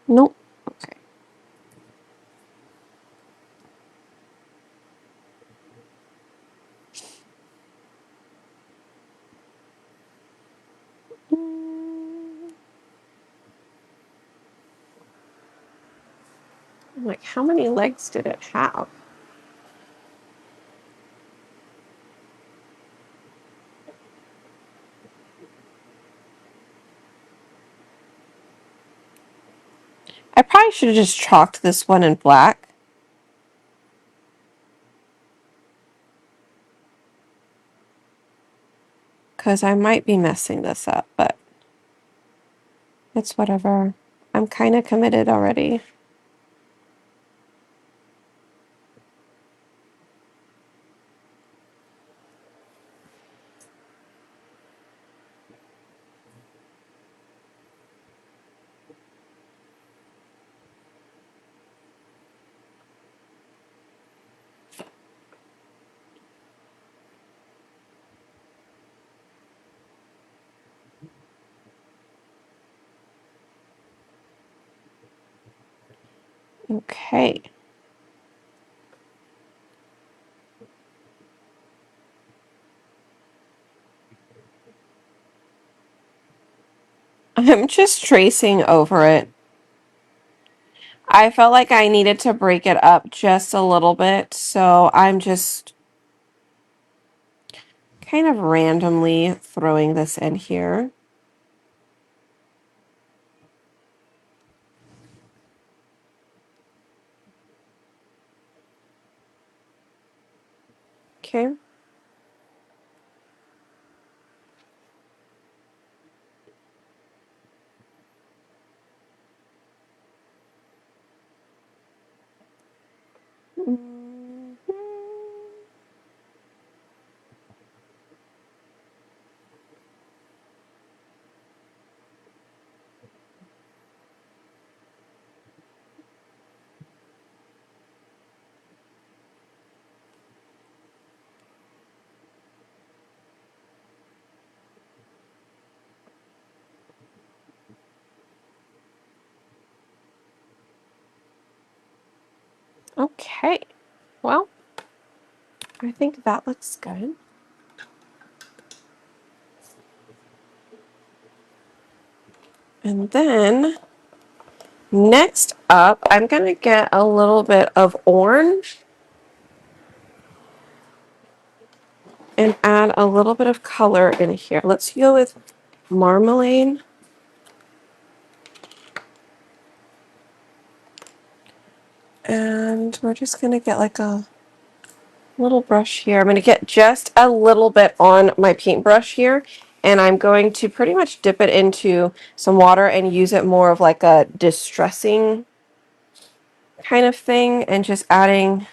Nope. Okay. I'm like, how many legs did it have? I probably should have just chalked this one in black, because I might be messing this up, but it's whatever. I'm kind of committed already. Okay. I'm just tracing over it. I felt like I needed to break it up just a little bit, so I'm just kind of randomly throwing this in here. Okay. Mhm. Okay. Well, I think that looks good. And then next up, I'm going to get a little bit of orange and add a little bit of color in here. Let's go with marmalade. And we're just going to get like a little brush here. I'm going to get just a little bit on my paintbrush here, and I'm going to pretty much dip it into some water and use it more of like a distressing kind of thing, and just adding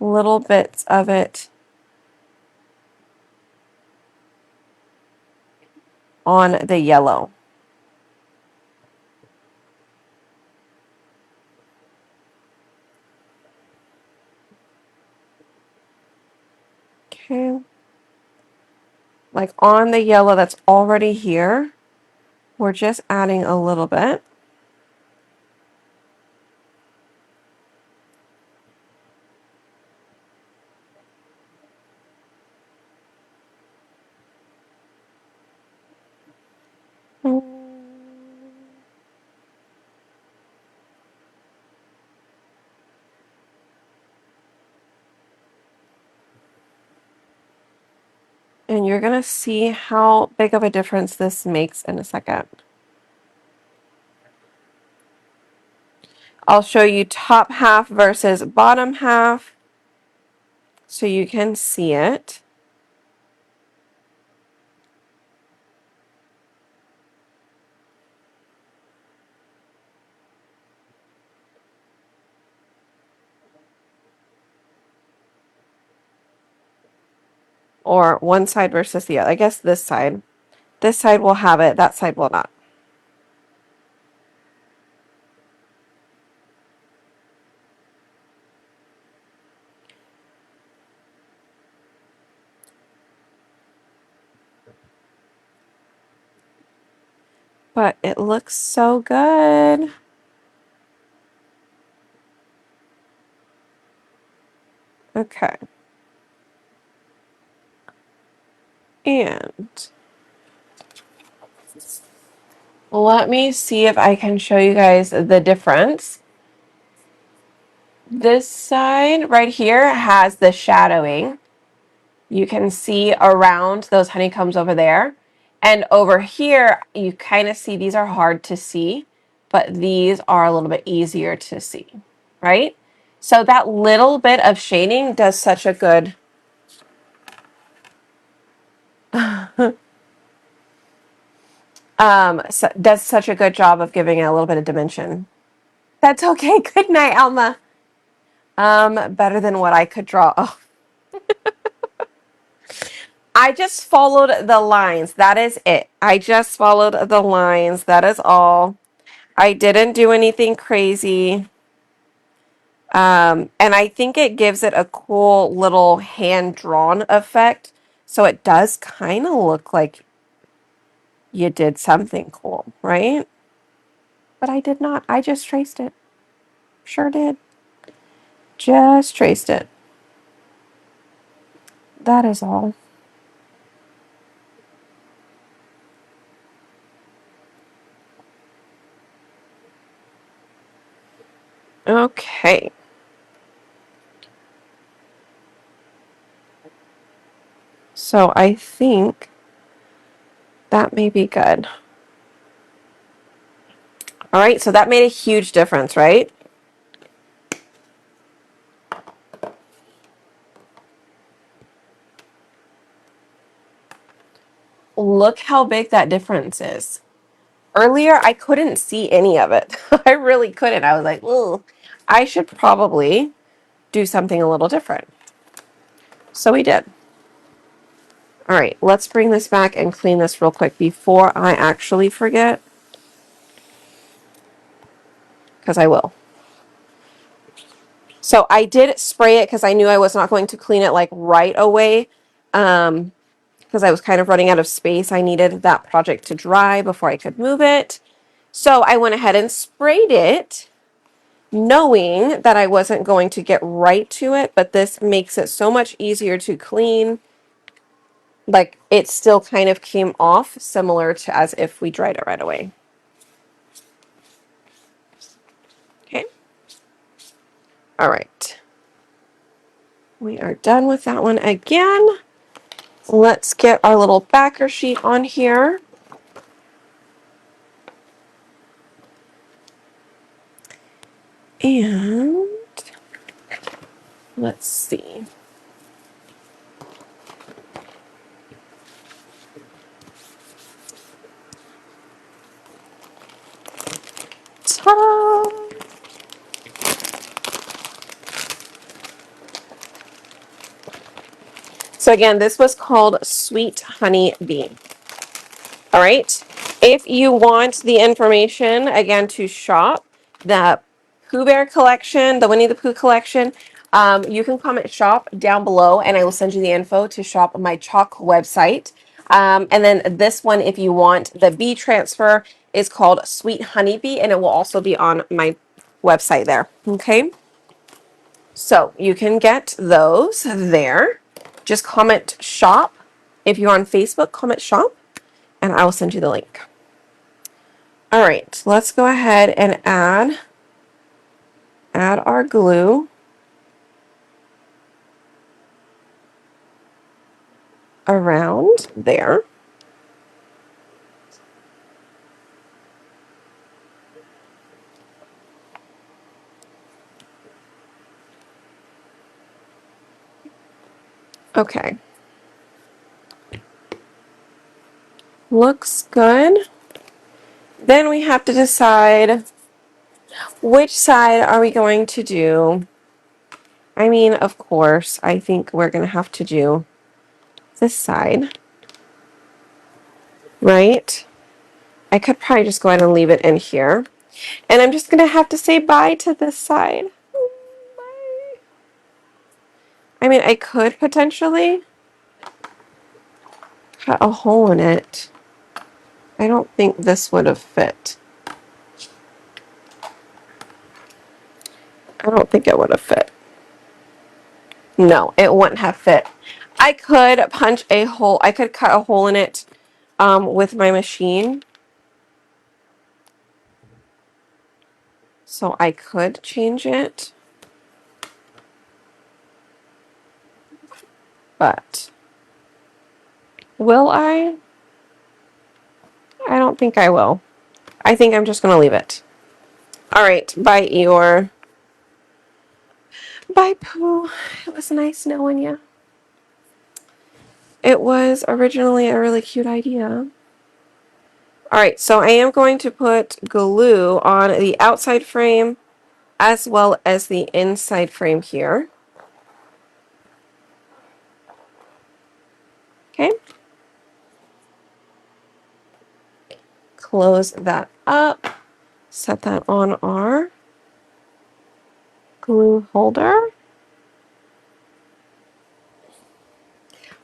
little bits of it on the yellow. Okay. Like on the yellow that's already here, we're just adding a little bit. And you're going to see how big of a difference this makes in a second. I'll show you top half versus bottom half so you can see it. Or one side versus the other. I guess this side. This side will have it, that side will not. But it looks so good. Okay. And let me see if I can show you guys the difference. This side right here has the shadowing. You can see around those honeycombs over there. And over here, you kind of see these are hard to see, but these are a little bit easier to see, right? So that little bit of shading does such a good does such a good job of giving it a little bit of dimension. That's okay. Good night, Alma. Better than what I could draw. Oh, I just followed the lines. That is it. I just followed the lines. That is all. I didn't do anything crazy. And I think it gives it a cool little hand-drawn effect. So it does kind of look like you did something cool, right? But I did not. I just traced it. Sure did. Just traced it. That is all. Okay. So I think that may be good. All right, so that made a huge difference, right? Look how big that difference is. Earlier, I couldn't see any of it. I really couldn't. I was like, "Ooh, I should probably do something a little different." So we did. All right, let's bring this back and clean this real quick before I actually forget, because I will. So I did spray it because I knew I was not going to clean it like right away, because I was kind of running out of space. I needed that project to dry before I could move it. So I went ahead and sprayed it, knowing that I wasn't going to get right to it, but this makes it so much easier to clean. Like it still kind of came off similar to as if we dried it right away. Okay. All right. We are done with that one again. Let's get our little backer sheet on here. And let's see. Ta-da! So again, this was called Sweet Honey Bee. All right. If you want the information, again, to shop the Pooh Bear collection, the Winnie the Pooh collection, you can comment shop down below and I will send you the info to shop my chalk website. And then this one, if you want the bee transfer, is called Sweet Honey Bee, and it will also be on my website there. Okay. So you can get those there. Just comment shop. If you're on Facebook, comment shop and I will send you the link. All right, let's go ahead and add our glue around there. Okay. Looks good. Then we have to decide which side are we going to do. I mean, of course, I think we're going to have to do this side, right? I could probably just go ahead and leave it in here. And I'm just going to have to say bye to this side. Bye. I mean, I could potentially cut a hole in it. I don't think this would have fit. I don't think it would have fit. No, it wouldn't have fit. I could punch a hole. I could cut a hole in it with my machine. So I could change it. But will I? I don't think I will. I think I'm just going to leave it. All right. Bye, Eeyore. Bye, Pooh. It was nice knowing you. It was originally a really cute idea. All right. So I am going to put glue on the outside frame as well as the inside frame here. Okay. Close that up. Set that on our glue holder.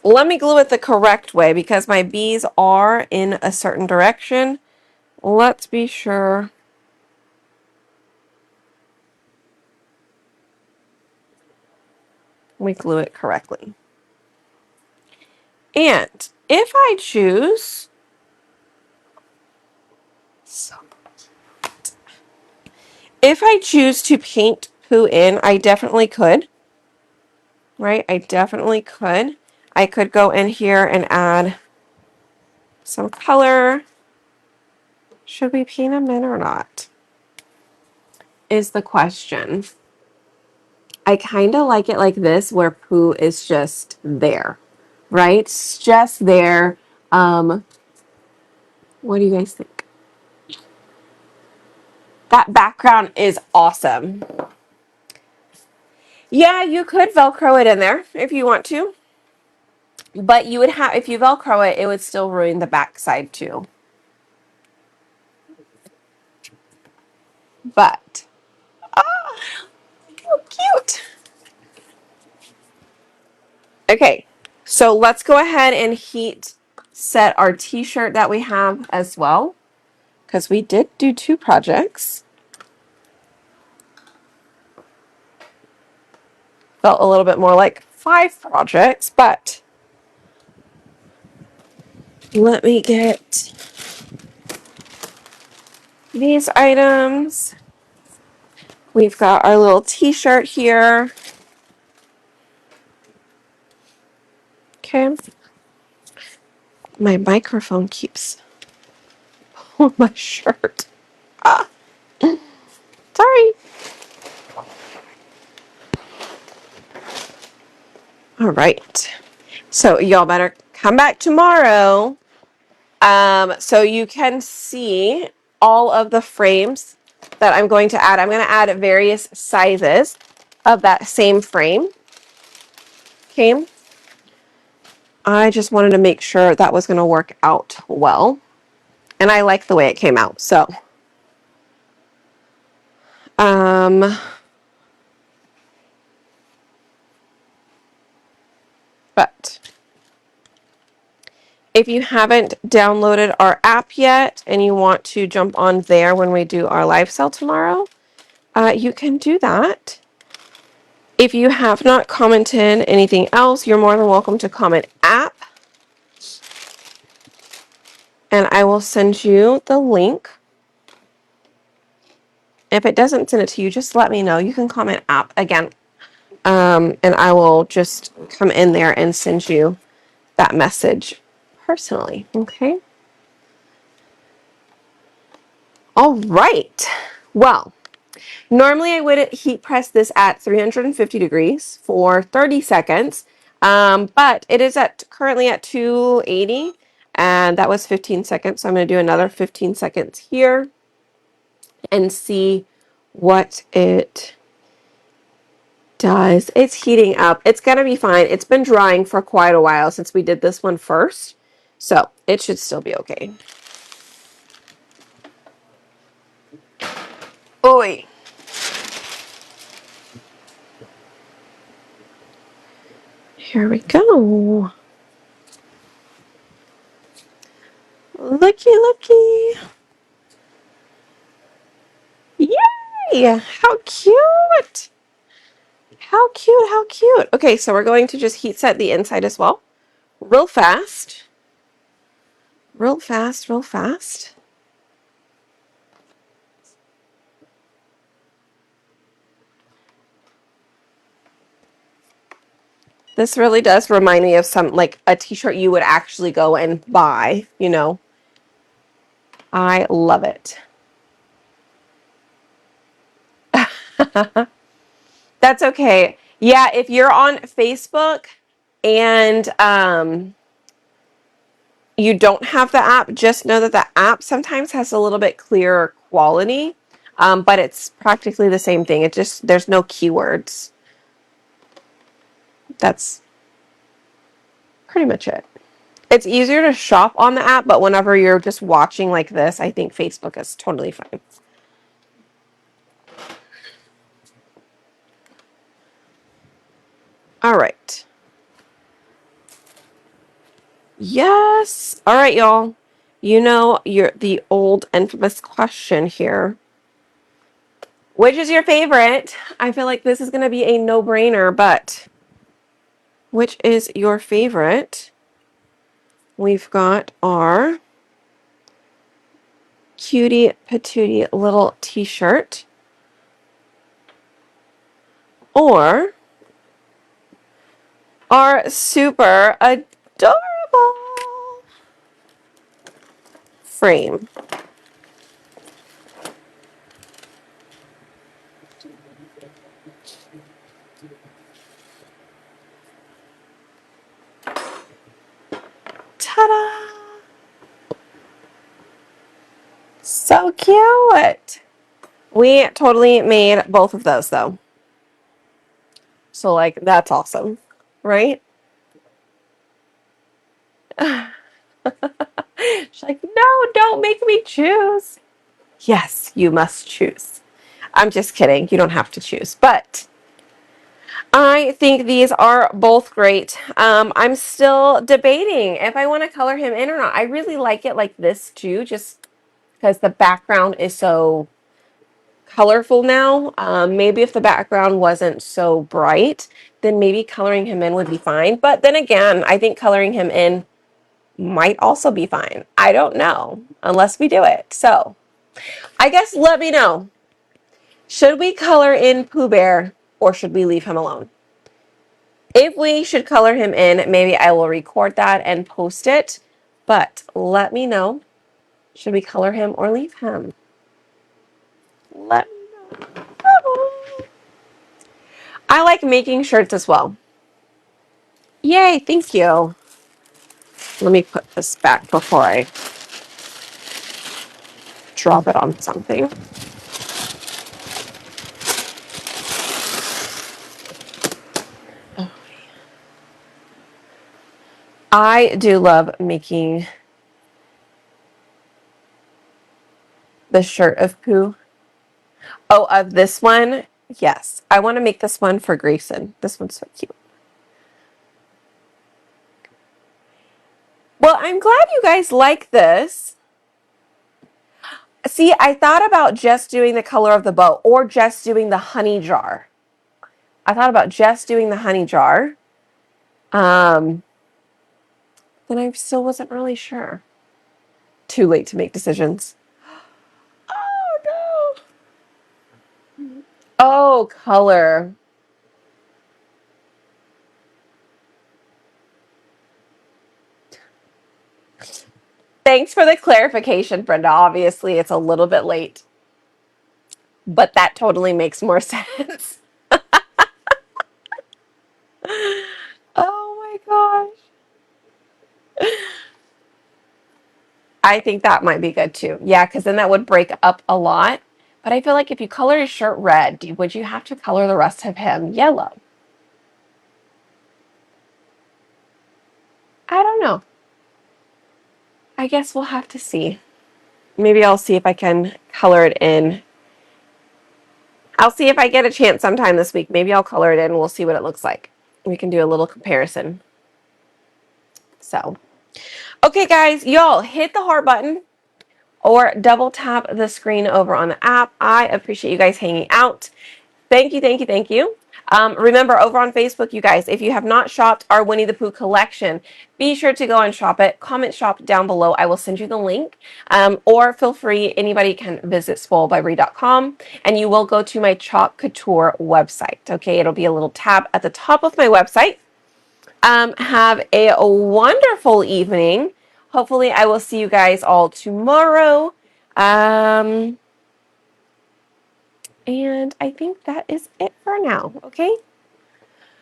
Let me glue it the correct way because my bees are in a certain direction. Let's be sure we glue it correctly. And if I choose, to paint Pooh in, I definitely could. Right? I definitely could. I could go in here and add some color. Should we paint him in or not? Is the question. I kind of like it like this, where Pooh is just there, right? It's just there. What do you guys think? That background is awesome. Yeah, you could Velcro it in there if you want to. But you would have, if you Velcro it, it would still ruin the back side too. But, ah, how cute. Okay, so let's go ahead and heat set our t-shirt that we have as well, because we did do 2 projects. Felt a little bit more like 5 projects, but let me get these items. We've got our little t-shirt here. Okay. My microphone keeps on my shirt. Ah, sorry. All right. So y'all better come back tomorrow. So you can see all of the frames that I'm going to add. I'm going to add various sizes of that same frame. Okay. I just wanted to make sure that was going to work out well. And I like the way it came out. So, um, but if you haven't downloaded our app yet and you want to jump on there when we do our live sale tomorrow, you can do that. If you have not commented anything else, you're more than welcome to comment app. And I will send you the link. If it doesn't send it to you, just let me know. You can comment app again. And I will just come in there and send you that message personally. Okay. All right. Well, normally I would heat press this at 350 degrees for 30 seconds. But it is currently at 280 and that was 15 seconds. So I'm going to do another 15 seconds here and see what it does. It's heating up. It's going to be fine. It's been drying for quite a while since we did this one first. So it should still be okay. Oi. Here we go. Looky, looky. Yay! How cute! How cute, how cute. Okay, so we're going to just heat set the inside as well. Real fast. Real fast, real fast. This really does remind me of like a t-shirt you would actually go and buy, you know. I love it. That's okay. Yeah, if you're on Facebook and you don't have the app, just know that the app sometimes has a little bit clearer quality, but it's practically the same thing. It just, there's no keywords. That's pretty much it. It's easier to shop on the app, but whenever you're just watching like this, I think Facebook is totally fine. All right. Yes. All right, y'all. You know, the old infamous question here. Which is your favorite? I feel like this is going to be a no-brainer, but which is your favorite? We've got our cutie patootie little t-shirt or our super adorable frame. Ta-da! So cute. We totally made both of those though. So like that's awesome, right? She's like, no, don't make me choose. Yes, you must choose. I'm just kidding. You don't have to choose. But I think these are both great. I'm still debating if I want to color him in or not. I really like it like this too, just because the background is so colorful now. Maybe if the background wasn't so bright, then maybe coloring him in would be fine. But then again, I think coloring him in might also be fine. I don't know unless we do it. So I guess let me know. Should we color in Pooh Bear or should we leave him alone? If we should color him in, maybe I will record that and post it. But let me know. Should we color him or leave him? Let me know. I like making shirts as well. Yay, thank you. Let me put this back before I drop it on something. I do love making the shirt of Pooh. Oh, of this one? Yes. I want to make this one for Grayson. This one's so cute. Well, I'm glad you guys like this. See, I thought about just doing the color of the bow or just doing the honey jar. I thought about just doing the honey jar. Then I still wasn't really sure. Too late to make decisions. Oh, no. Oh, color. Thanks for the clarification, Brenda. Obviously, it's a little bit late, but that totally makes more sense. Oh my gosh. I think that might be good too. Yeah, because then that would break up a lot. But I feel like if you color his shirt red, would you have to color the rest of him yellow? I don't know. I guess we'll have to see. Maybe I'll see if I can color it in. I'll see if I get a chance sometime this week. Maybe I'll color it in and we'll see what it looks like. We can do a little comparison. So, okay, guys, y'all hit the heart button or double tap the screen over on the app. I appreciate you guys hanging out. Thank you, thank you, thank you. Remember, over on Facebook, you guys, if you have not shopped our Winnie the Pooh collection, be sure to go and shop it. Comment shop down below. I will send you the link. Or feel free, anybody can visit spoiledbybrie.com and you will go to my Chalk Couture website. Okay, it'll be a little tab at the top of my website. Have a wonderful evening. Hopefully, I will see you guys all tomorrow. And I think that is it for now, okay?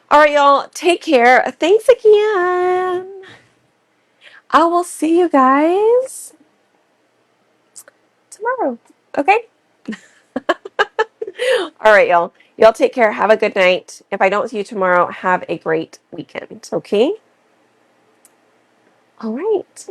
All right, y'all, take care. Thanks again. I will see you guys tomorrow, okay? All right, y'all. Y'all take care. Have a good night. If I don't see you tomorrow, have a great weekend, okay? All right.